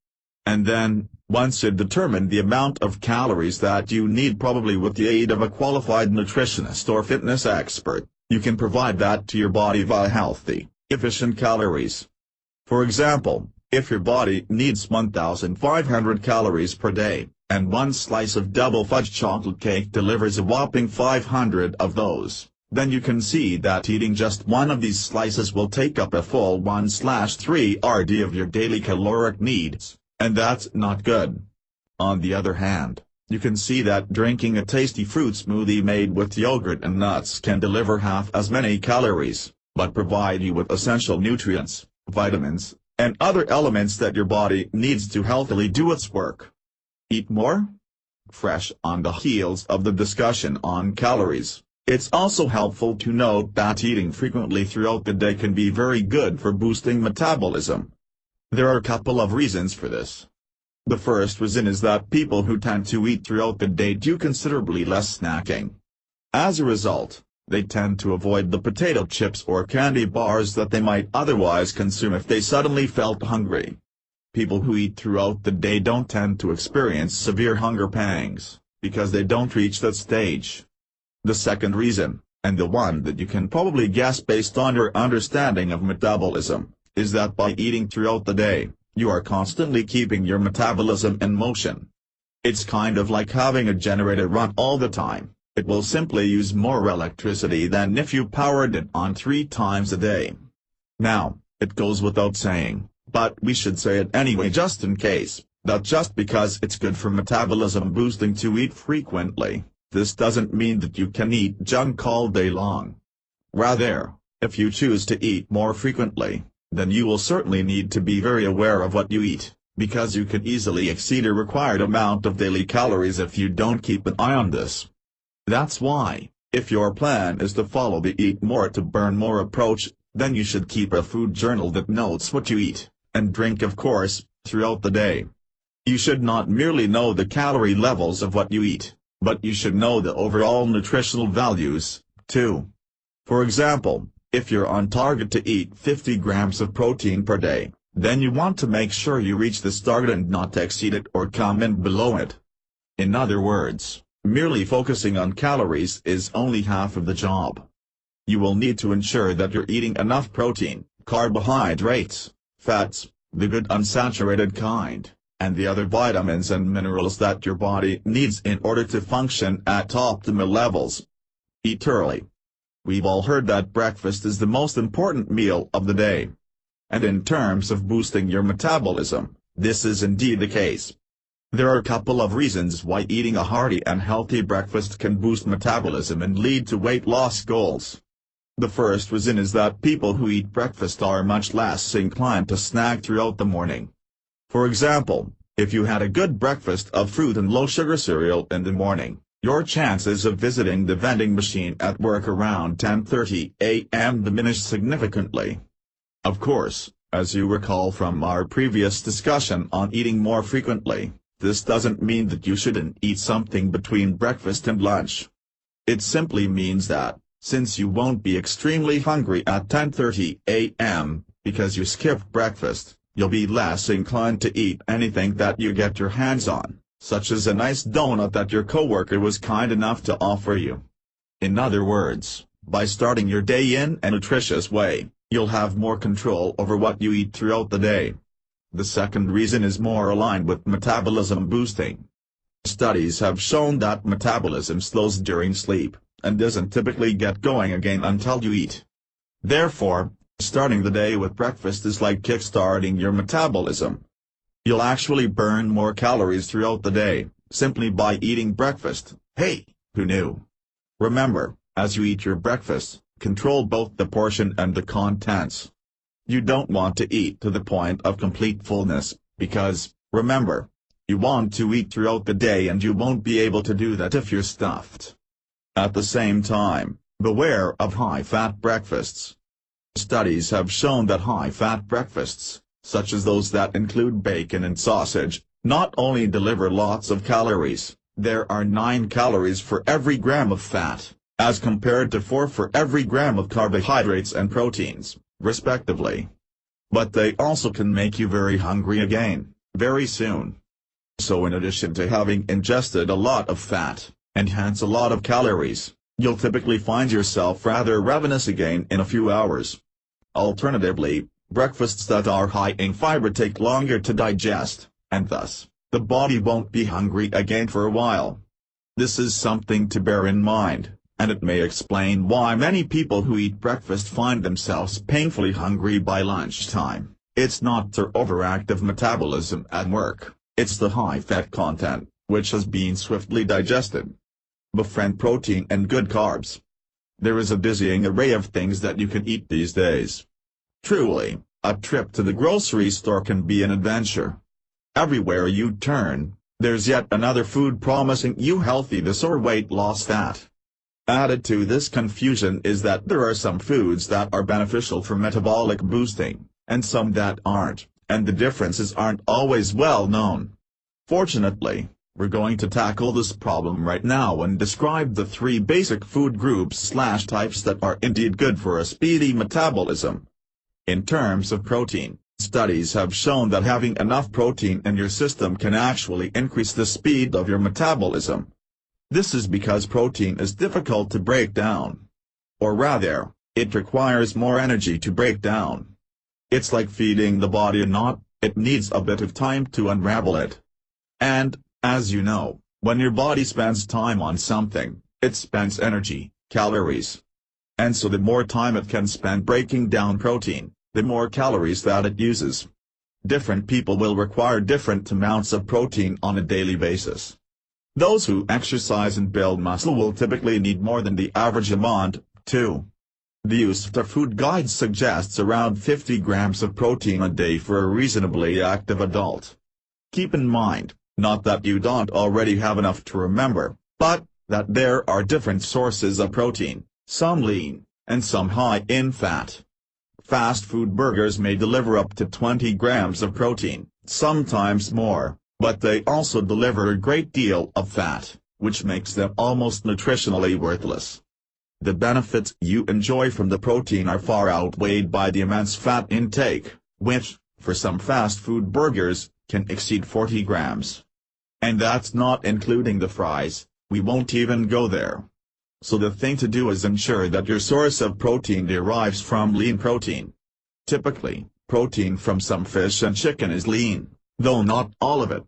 And then, once you've determined the amount of calories that you need, probably with the aid of a qualified nutritionist or fitness expert, you can provide that to your body via healthy, efficient calories. For example, if your body needs 1,500 calories per day, and one slice of double fudge chocolate cake delivers a whopping 500 of those, then you can see that eating just one of these slices will take up a full 1/3 rd of your daily caloric needs, and that's not good. On the other hand, you can see that drinking a tasty fruit smoothie made with yogurt and nuts can deliver half as many calories, but provide you with essential nutrients, vitamins, and other elements that your body needs to healthily do its work. Eat more? Fresh on the heels of the discussion on calories, it's also helpful to note that eating frequently throughout the day can be very good for boosting metabolism. There are a couple of reasons for this. The first reason is that people who tend to eat throughout the day do considerably less snacking. As a result, they tend to avoid the potato chips or candy bars that they might otherwise consume if they suddenly felt hungry. People who eat throughout the day don't tend to experience severe hunger pangs, because they don't reach that stage. The second reason, and the one that you can probably guess based on your understanding of metabolism, is that by eating throughout the day, you are constantly keeping your metabolism in motion. It's kind of like having a generator run all the time. It will simply use more electricity than if you powered it on 3 times a day. Now, it goes without saying, but we should say it anyway just in case, that just because it's good for metabolism boosting to eat frequently, this doesn't mean that you can eat junk all day long. Rather, if you choose to eat more frequently, then you will certainly need to be very aware of what you eat, because you could easily exceed a required amount of daily calories if you don't keep an eye on this. That's why, if your plan is to follow the eat more to burn more approach, then you should keep a food journal that notes what you eat, and drink of course, throughout the day. You should not merely know the calorie levels of what you eat, but you should know the overall nutritional values, too. For example, if you're on target to eat 50 grams of protein per day, then you want to make sure you reach this target and not exceed it or come in below it. In other words, merely focusing on calories is only half of the job. You will need to ensure that you're eating enough protein, carbohydrates, fats, the good unsaturated kind, and the other vitamins and minerals that your body needs in order to function at optimal levels. Eat early. We've all heard that breakfast is the most important meal of the day. And in terms of boosting your metabolism, this is indeed the case. There are a couple of reasons why eating a hearty and healthy breakfast can boost metabolism and lead to weight loss goals. The first reason is that people who eat breakfast are much less inclined to snack throughout the morning. For example, if you had a good breakfast of fruit and low-sugar cereal in the morning, your chances of visiting the vending machine at work around 10:30 a.m. diminish significantly. Of course, as you recall from our previous discussion on eating more frequently, this doesn't mean that you shouldn't eat something between breakfast and lunch. It simply means that, since you won't be extremely hungry at 10:30 a.m., because you skipped breakfast, you'll be less inclined to eat anything that you get your hands on, such as a nice donut that your coworker was kind enough to offer you. In other words, by starting your day in a nutritious way, you'll have more control over what you eat throughout the day. The second reason is more aligned with metabolism boosting. Studies have shown that metabolism slows during sleep, and doesn't typically get going again until you eat. Therefore, starting the day with breakfast is like kickstarting your metabolism. You'll actually burn more calories throughout the day, simply by eating breakfast. Hey, who knew? Remember, as you eat your breakfast, control both the portion and the contents. You don't want to eat to the point of complete fullness, because, remember, you want to eat throughout the day and you won't be able to do that if you're stuffed. At the same time, beware of high-fat breakfasts. Studies have shown that high-fat breakfasts, such as those that include bacon and sausage, not only deliver lots of calories, there are 9 calories for every gram of fat, as compared to 4 for every gram of carbohydrates and proteins, respectively. But they also can make you very hungry again, very soon. So in addition to having ingested a lot of fat, and hence a lot of calories, you'll typically find yourself rather ravenous again in a few hours. Alternatively, breakfasts that are high in fiber take longer to digest, and thus, the body won't be hungry again for a while. This is something to bear in mind, and it may explain why many people who eat breakfast find themselves painfully hungry by lunchtime. It's not their overactive metabolism at work, it's the high-fat content, which has been swiftly digested. Befriend protein and good carbs. There is a dizzying array of things that you can eat these days. Truly, a trip to the grocery store can be an adventure. Everywhere you turn, there's yet another food promising you healthiness or weight loss fat. Added to this confusion is that there are some foods that are beneficial for metabolic boosting, and some that aren't, and the differences aren't always well known. Fortunately, we're going to tackle this problem right now and describe the 3 basic food groups/types that are indeed good for a speedy metabolism. In terms of protein, studies have shown that having enough protein in your system can actually increase the speed of your metabolism. This is because protein is difficult to break down. Or rather, it requires more energy to break down. It's like feeding the body a knot, it needs a bit of time to unravel it. And, as you know, when your body spends time on something, it spends energy, calories. And so the more time it can spend breaking down protein, the more calories that it uses. Different people will require different amounts of protein on a daily basis. Those who exercise and build muscle will typically need more than the average amount, too. The USDA food guide suggests around 50 grams of protein a day for a reasonably active adult, Keep in mind, not that you don't already have enough to remember, but that there are different sources of protein, some lean, and some high in fat. Fast food burgers may deliver up to 20 grams of protein, sometimes more, but they also deliver a great deal of fat, which makes them almost nutritionally worthless. The benefits you enjoy from the protein are far outweighed by the immense fat intake, which, for some fast food burgers, can exceed 40 grams. And that's not including the fries. We won't even go there. So the thing to do is ensure that your source of protein derives from lean protein. Typically, protein from some fish and chicken is lean, though not all of it.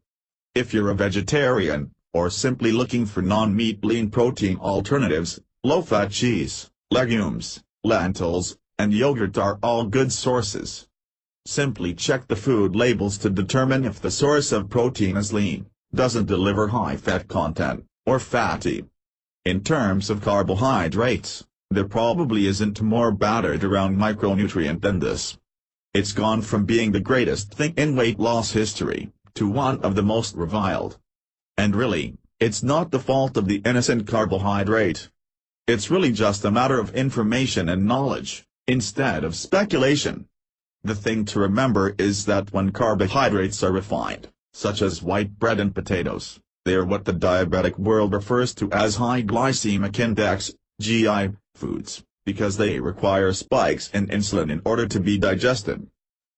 If you're a vegetarian, or simply looking for non-meat lean protein alternatives, low-fat cheese, legumes, lentils, and yogurt are all good sources. Simply check the food labels to determine if the source of protein is lean, doesn't deliver high fat content, or fatty. In terms of carbohydrates, there probably isn't more battered around micronutrient than this. It's gone from being the greatest thing in weight loss history, to one of the most reviled. And really, it's not the fault of the innocent carbohydrate. It's really just a matter of information and knowledge, instead of speculation. The thing to remember is that when carbohydrates are refined, such as white bread and potatoes, they are what the diabetic world refers to as high glycemic index, GI, foods, because they require spikes in insulin in order to be digested.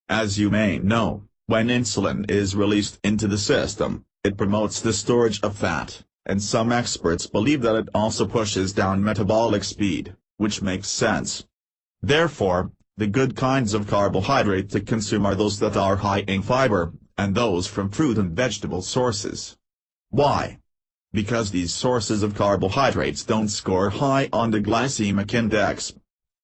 As you may know, when insulin is released into the system, it promotes the storage of fat, and some experts believe that it also pushes down metabolic speed, which makes sense. Therefore, the good kinds of carbohydrate to consume are those that are high in fiber, and those from fruit and vegetable sources. Why? Because these sources of carbohydrates don't score high on the glycemic index.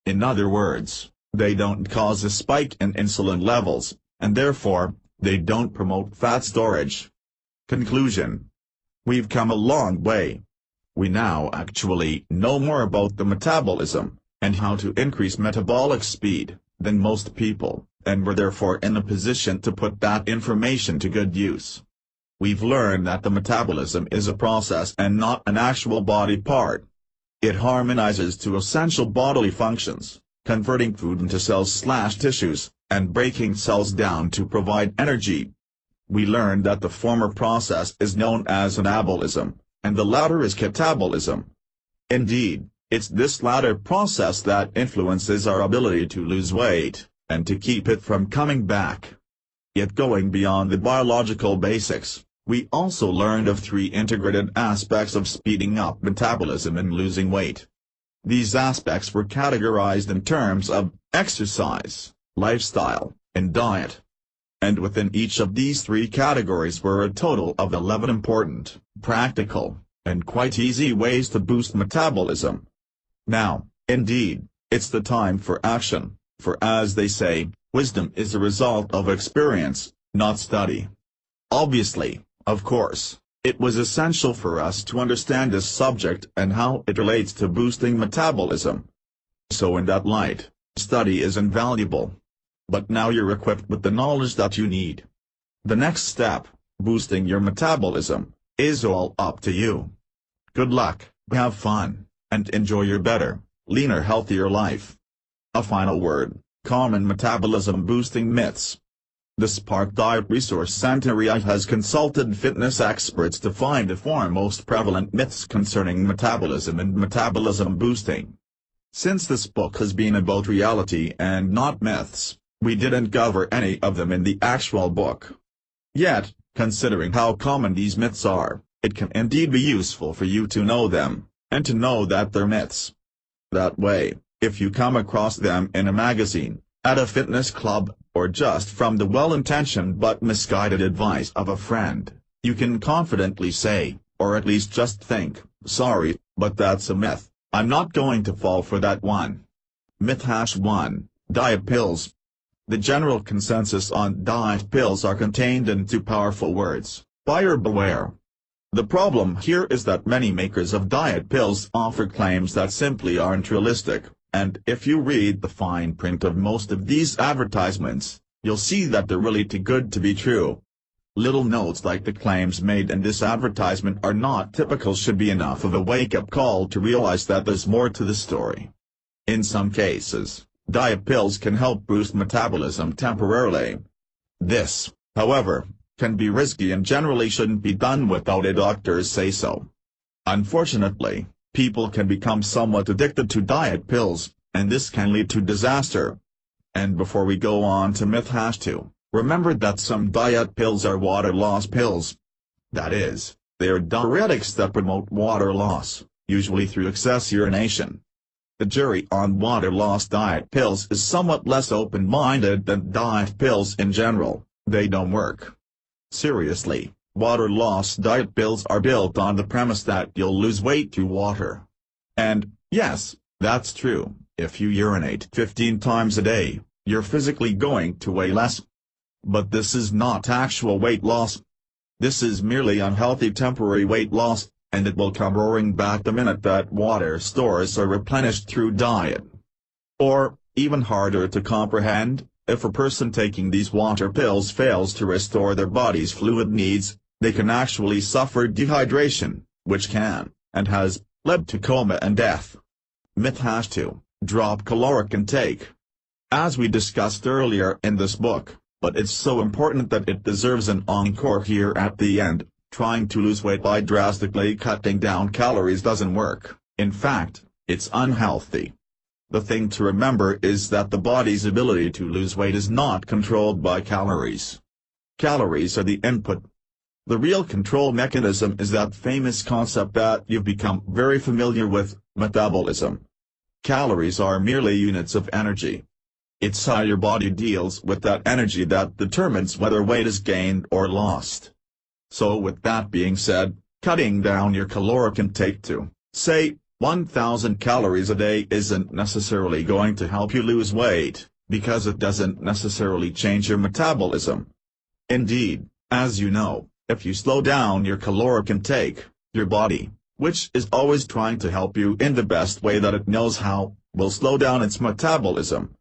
In other words, they don't cause a spike in insulin levels, and therefore, they don't promote fat storage. Conclusion. We've come a long way. We now actually know more about the metabolism, and how to increase metabolic speed, than most people, and we're therefore in a position to put that information to good use. We've learned that the metabolism is a process and not an actual body part. It harmonizes to essential bodily functions, converting food into cells/tissues, and breaking cells down to provide energy. We learned that the former process is known as anabolism, and the latter is catabolism. Indeed, it's this latter process that influences our ability to lose weight, and to keep it from coming back. Yet going beyond the biological basics, we also learned of three integrated aspects of speeding up metabolism and losing weight. These aspects were categorized in terms of exercise, lifestyle, and diet. And within each of these three categories were a total of 11 important, practical, and quite easy ways to boost metabolism. Now, indeed, it's the time for action, for as they say, wisdom is the result of experience, not study. Obviously, of course, it was essential for us to understand this subject and how it relates to boosting metabolism. So in that light, study is invaluable. But now you're equipped with the knowledge that you need. The next step, boosting your metabolism, is all up to you. Good luck, have fun, and enjoy your better, leaner, healthier life. A final word, common metabolism boosting myths. The Spark Diet Resource Center has consulted fitness experts to find the four most prevalent myths concerning metabolism and metabolism boosting. Since this book has been about reality and not myths, we didn't cover any of them in the actual book. Yet, considering how common these myths are, it can indeed be useful for you to know them, and to know that they're myths. That way, if you come across them in a magazine, at a fitness club, or just from the well-intentioned but misguided advice of a friend, you can confidently say, or at least just think, sorry, but that's a myth, I'm not going to fall for that one. Myth #1, Diet Pills. The general consensus on diet pills are contained in two powerful words, buyer beware. The problem here is that many makers of diet pills offer claims that simply aren't realistic, and if you read the fine print of most of these advertisements, you'll see that they're really too good to be true. Little notes like the claims made in this advertisement are not typical should be enough of a wake-up call to realize that there's more to the story. In some cases, diet pills can help boost metabolism temporarily. This, however, can be risky and generally shouldn't be done without a doctor's say-so. Unfortunately, people can become somewhat addicted to diet pills, and this can lead to disaster. And before we go on to myth #2, remember that some diet pills are water loss pills. That is, they are diuretics that promote water loss, usually through excess urination. The jury on water loss diet pills is somewhat less open-minded than diet pills in general. They don't work. Seriously, water loss diet pills are built on the premise that you'll lose weight through water. And, yes, that's true, if you urinate 15 times a day, you're physically going to weigh less. But this is not actual weight loss. This is merely unhealthy temporary weight loss, and it will come roaring back the minute that water stores are replenished through diet. Or, even harder to comprehend, if a person taking these water pills fails to restore their body's fluid needs, they can actually suffer dehydration, which can, and has, led to coma and death. Myth #2, drop caloric intake. As we discussed earlier in this book, but it's so important that it deserves an encore here at the end, trying to lose weight by drastically cutting down calories doesn't work. In fact, it's unhealthy. The thing to remember is that the body's ability to lose weight is not controlled by calories. Calories are the input. The real control mechanism is that famous concept that you've become very familiar with, metabolism. Calories are merely units of energy. It's how your body deals with that energy that determines whether weight is gained or lost. So with that being said, cutting down your caloric intake to, say, 1,000 calories a day isn't necessarily going to help you lose weight, because it doesn't necessarily change your metabolism. Indeed, as you know, if you slow down your caloric intake, your body, which is always trying to help you in the best way that it knows how, will slow down its metabolism.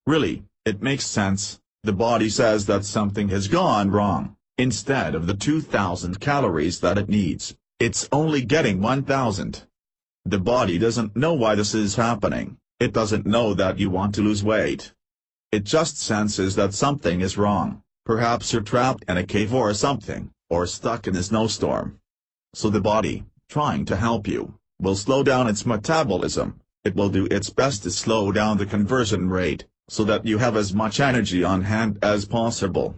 Really, it makes sense. The body says that something has gone wrong. Instead of the 2,000 calories that it needs, it's only getting 1,000. The body doesn't know why this is happening. It doesn't know that you want to lose weight. It just senses that something is wrong. Perhaps you're trapped in a cave or something, or stuck in a snowstorm. So the body, trying to help you, will slow down its metabolism. It will do its best to slow down the conversion rate, so that you have as much energy on hand as possible.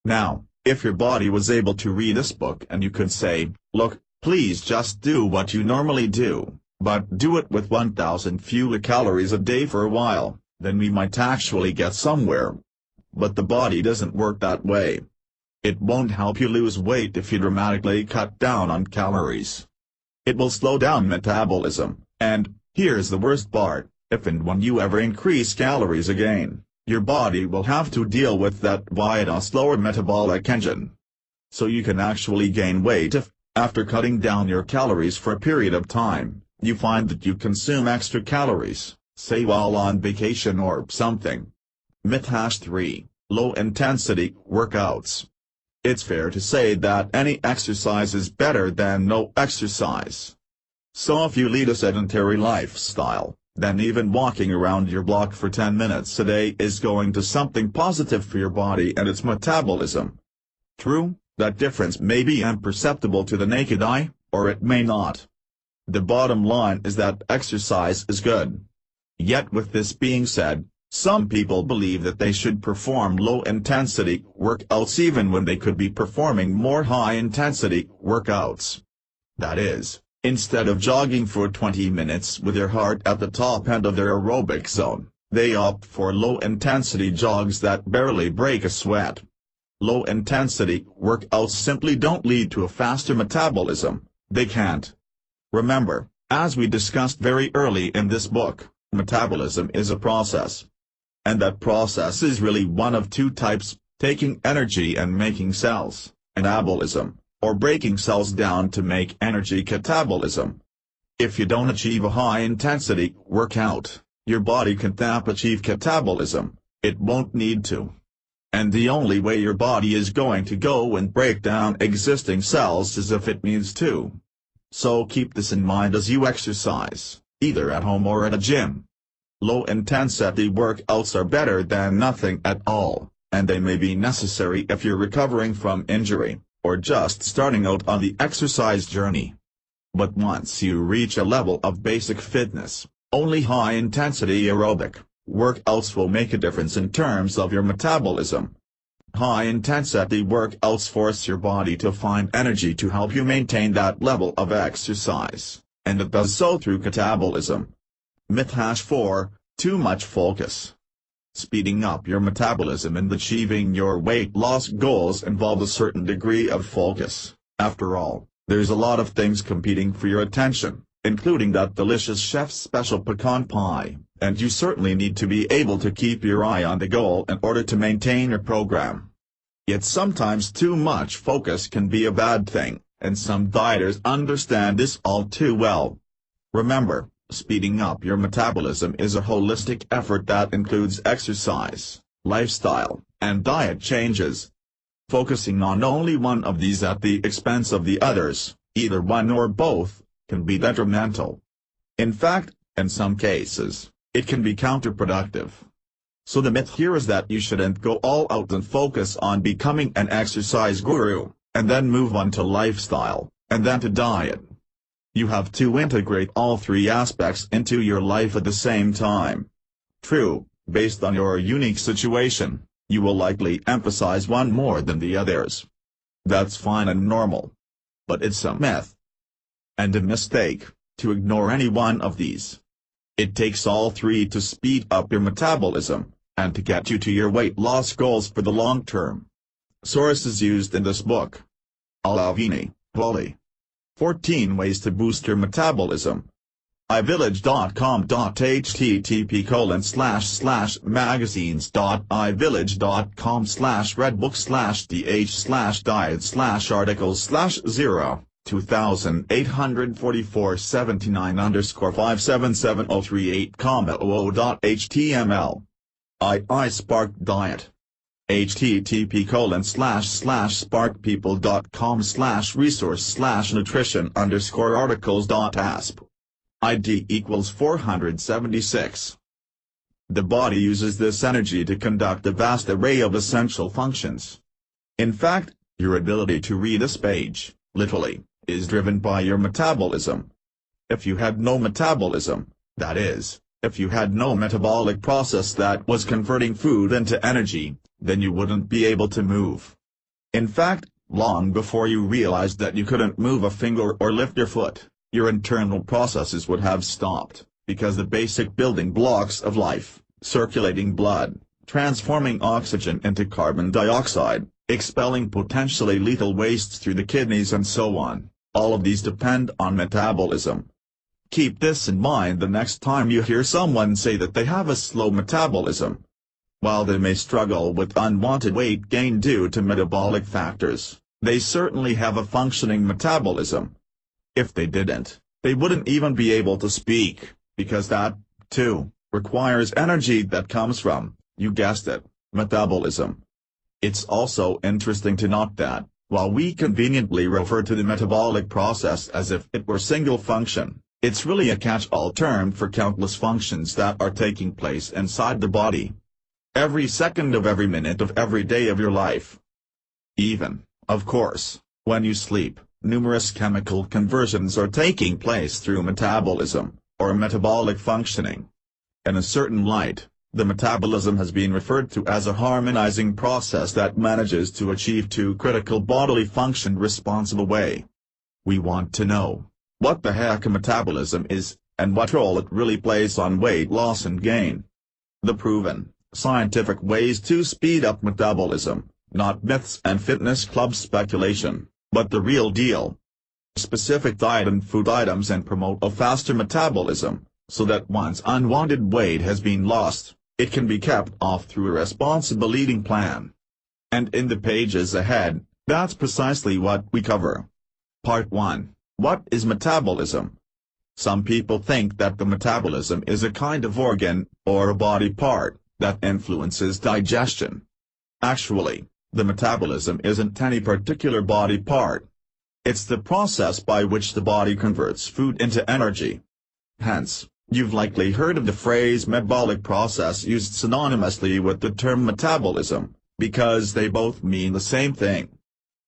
Now, if your body was able to read this book and you could say, look, please just do what you normally do, but do it with 1,000 fewer calories a day for a while, then we might actually get somewhere. But the body doesn't work that way. It won't help you lose weight if you dramatically cut down on calories. It will slow down metabolism, and, here's the worst part, if and when you ever increase calories again, your body will have to deal with that via a slower metabolic engine. So you can actually gain weight if, after cutting down your calories for a period of time, you find that you consume extra calories, say while on vacation or something. Myth #3, low-intensity workouts. It's fair to say that any exercise is better than no exercise. So if you lead a sedentary lifestyle, then even walking around your block for 10 minutes a day is going to something positive for your body and its metabolism. True, that difference may be imperceptible to the naked eye, or it may not. The bottom line is that exercise is good. Yet with this being said, some people believe that they should perform low-intensity workouts even when they could be performing more high-intensity workouts. That is, instead of jogging for 20 minutes with your heart at the top end of their aerobic zone, they opt for low-intensity jogs that barely break a sweat. Low-intensity workouts simply don't lead to a faster metabolism. They can't. Remember, as we discussed very early in this book, metabolism is a process. And that process is really one of two types, taking energy and making cells, anabolism, or breaking cells down to make energy catabolism. If you don't achieve a high-intensity workout, your body can't achieve catabolism. It won't need to. And the only way your body is going to go and break down existing cells is if it needs to. So keep this in mind as you exercise, either at home or at a gym. Low-intensity workouts are better than nothing at all, and they may be necessary if you're recovering from injury, or just starting out on the exercise journey. But once you reach a level of basic fitness, only high-intensity aerobic workouts will make a difference in terms of your metabolism. High-intensity workouts force your body to find energy to help you maintain that level of exercise, and it does so through catabolism. Myth 4, too much focus. Speeding up your metabolism and achieving your weight loss goals involve a certain degree of focus. After all, there's a lot of things competing for your attention, including that delicious chef's special pecan pie, and you certainly need to be able to keep your eye on the goal in order to maintain your program. Yet sometimes too much focus can be a bad thing, and some dieters understand this all too well. Remember, speeding up your metabolism is a holistic effort that includes exercise, lifestyle, and diet changes. Focusing on only one of these at the expense of the others, either one or both, can be detrimental. In fact, in some cases, it can be counterproductive. So the myth here is that you shouldn't go all out and focus on becoming an exercise guru, and then move on to lifestyle, and then to diet. You have to integrate all three aspects into your life at the same time. True, based on your unique situation, you will likely emphasize one more than the others. That's fine and normal. But it's a myth, and a mistake, to ignore any one of these. It takes all three to speed up your metabolism, and to get you to your weight loss goals for the long term. Sources used in this book: Alavini, Polly. 14 Ways to Boost Your Metabolism. iVillage.com. http://magazines.iVillage.com/redbook/dh/diet/articles/0 284479_5770338.oo.html. Spark Diet. http://sparkpeople.com/resource/nutrition_articles.asp. ID = 476. The body uses this energy to conduct a vast array of essential functions. In fact, your ability to read this page, literally, is driven by your metabolism. If you had no metabolism, that is, if you had no metabolic process that was converting food into energy, then you wouldn't be able to move. In fact, long before you realized that you couldn't move a finger or lift your foot, your internal processes would have stopped, because the basic building blocks of life, circulating blood, transforming oxygen into carbon dioxide, expelling potentially lethal wastes through the kidneys and so on, all of these depend on metabolism. Keep this in mind the next time you hear someone say that they have a slow metabolism. While they may struggle with unwanted weight gain due to metabolic factors, they certainly have a functioning metabolism. If they didn't, they wouldn't even be able to speak, because that, too, requires energy that comes from, you guessed it, metabolism. It's also interesting to note that, while we conveniently refer to the metabolic process as if it were single function, it's really a catch-all term for countless functions that are taking place inside the body. Every second of every minute of every day of your life. Even, of course, when you sleep, numerous chemical conversions are taking place through metabolism, or metabolic functioning. In a certain light, the metabolism has been referred to as a harmonizing process that manages to achieve two critical bodily functions responsible way. We want to know what the heck a metabolism is, and what role it really plays on weight loss and gain. The proven, scientific ways to speed up metabolism, not myths and fitness club speculation, but the real deal. Specific diet and food items and promote a faster metabolism, so that once unwanted weight has been lost, it can be kept off through a responsible eating plan. And in the pages ahead, that's precisely what we cover. Part 1. What is metabolism? Some people think that the metabolism is a kind of organ, or a body part, that influences digestion. Actually, the metabolism isn't any particular body part. It's the process by which the body converts food into energy. Hence, you've likely heard of the phrase metabolic process used synonymously with the term metabolism, because they both mean the same thing.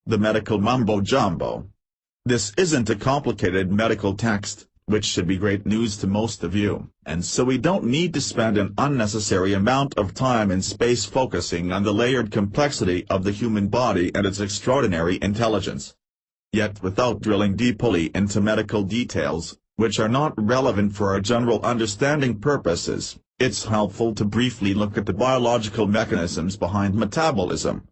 The medical mumbo-jumbo. This isn't a complicated medical text, which should be great news to most of you, and so we don't need to spend an unnecessary amount of time and space focusing on the layered complexity of the human body and its extraordinary intelligence. Yet without drilling deeply into medical details, which are not relevant for our general understanding purposes, it's helpful to briefly look at the biological mechanisms behind metabolism.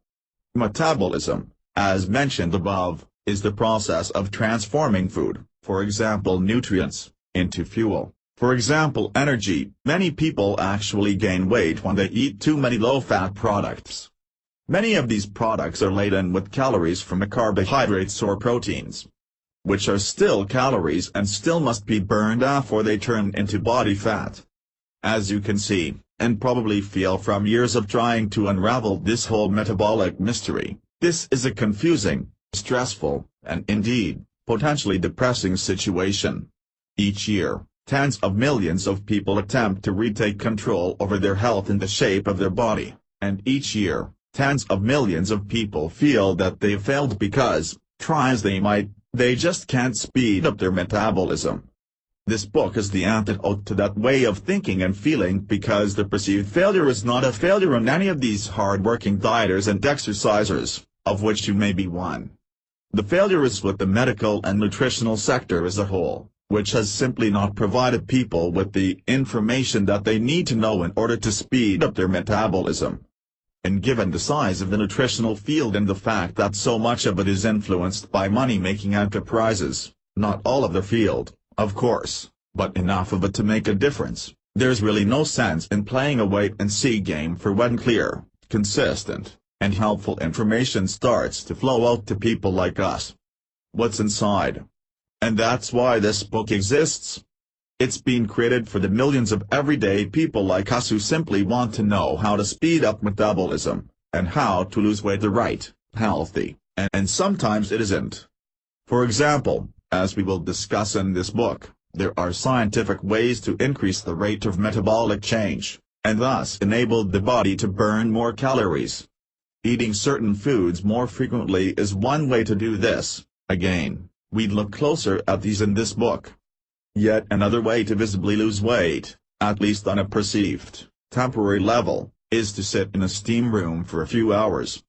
Metabolism, as mentioned above, is the process of transforming food, for example nutrients, into fuel, for example energy. Many people actually gain weight when they eat too many low-fat products. Many of these products are laden with calories from carbohydrates or proteins, which are still calories and still must be burned off or they turn into body fat. As you can see, and probably feel from years of trying to unravel this whole metabolic mystery, this is a confusing, stressful, and indeed, potentially depressing situation. Each year, tens of millions of people attempt to retake control over their health and the shape of their body, and each year, tens of millions of people feel that they've failed because, try as they might, they just can't speed up their metabolism. This book is the antidote to that way of thinking and feeling because the perceived failure is not a failure on any of these hard-working dieters and exercisers, of which you may be one. The failure is with the medical and nutritional sector as a whole, which has simply not provided people with the information that they need to know in order to speed up their metabolism. And given the size of the nutritional field and the fact that so much of it is influenced by money-making enterprises, not all of the field, of course, but enough of it to make a difference, there's really no sense in playing a wait-and-see game for when clear, consistent, and helpful information starts to flow out to people like us. What's inside? And that's why this book exists. It's been created for the millions of everyday people like us who simply want to know how to speed up metabolism, and how to lose weight the right, healthy, and sometimes it isn't. For example, as we will discuss in this book, there are scientific ways to increase the rate of metabolic change, and thus enable the body to burn more calories. Eating certain foods more frequently is one way to do this. Again, we'd look closer at these in this book. Yet another way to visibly lose weight, at least on a perceived, temporary level, is to sit in a steam room for a few hours.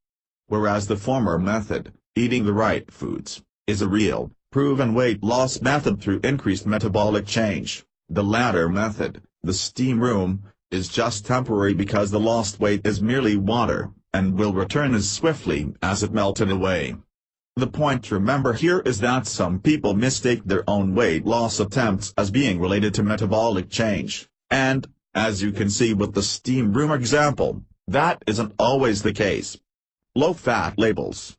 Whereas the former method, eating the right foods, is a real, proven weight loss method through increased metabolic change, the latter method, the steam room, is just temporary because the lost weight is merely water, and will return as swiftly as it melted away. The point to remember here is that some people mistake their own weight loss attempts as being related to metabolic change, and, as you can see with the steam room example, that isn't always the case. Low-fat labels.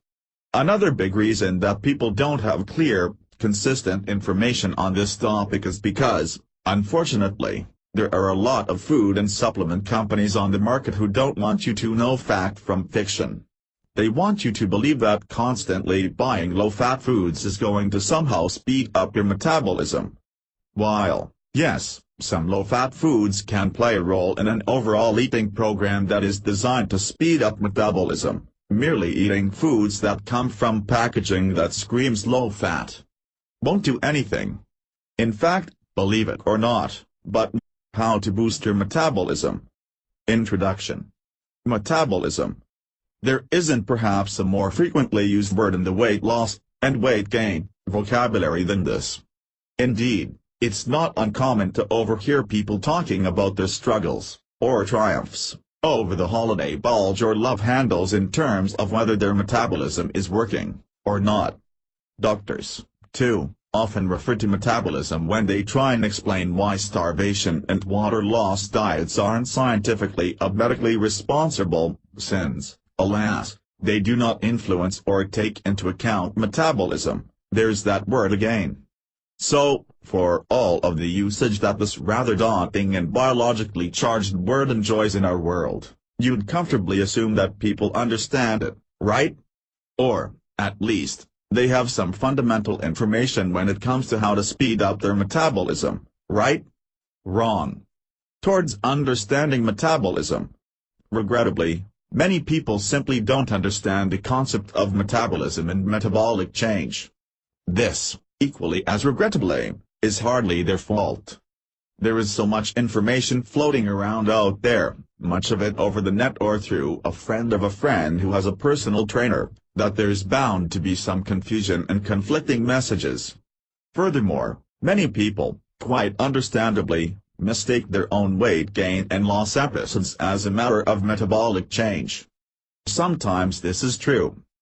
Another big reason that people don't have clear, consistent information on this topic is because, unfortunately, there are a lot of food and supplement companies on the market who don't want you to know fact from fiction. They want you to believe that constantly buying low-fat foods is going to somehow speed up your metabolism. While, yes, some low-fat foods can play a role in an overall eating program that is designed to speed up metabolism, merely eating foods that come from packaging that screams low-fat won't do anything. In fact, believe it or not, but how to boost your metabolism. Introduction. Metabolism. There isn't perhaps a more frequently used word in the weight loss and weight gain vocabulary than this. Indeed, it's not uncommon to overhear people talking about their struggles, or triumphs, over the holiday bulge or love handles in terms of whether their metabolism is working, or not. Doctors, too, often refer to metabolism when they try and explain why starvation and water loss diets aren't scientifically or medically responsible, since, alas, they do not influence or take into account metabolism. There's that word again. So, for all of the usage that this rather daunting and biologically charged word enjoys in our world, You'd comfortably assume that people understand it, right? Or, at least, they have some fundamental information when it comes to how to speed up their metabolism, right? Wrong. Towards understanding metabolism. Regrettably, many people simply don't understand the concept of metabolism and metabolic change. This, equally as regrettably, is hardly their fault. There is so much information floating around out there, much of it over the net or through a friend of a friend who has a personal trainer, that there's bound to be some confusion and conflicting messages. Furthermore, many people, quite understandably, mistake their own weight gain and loss episodes as a matter of metabolic change. Sometimes this is true,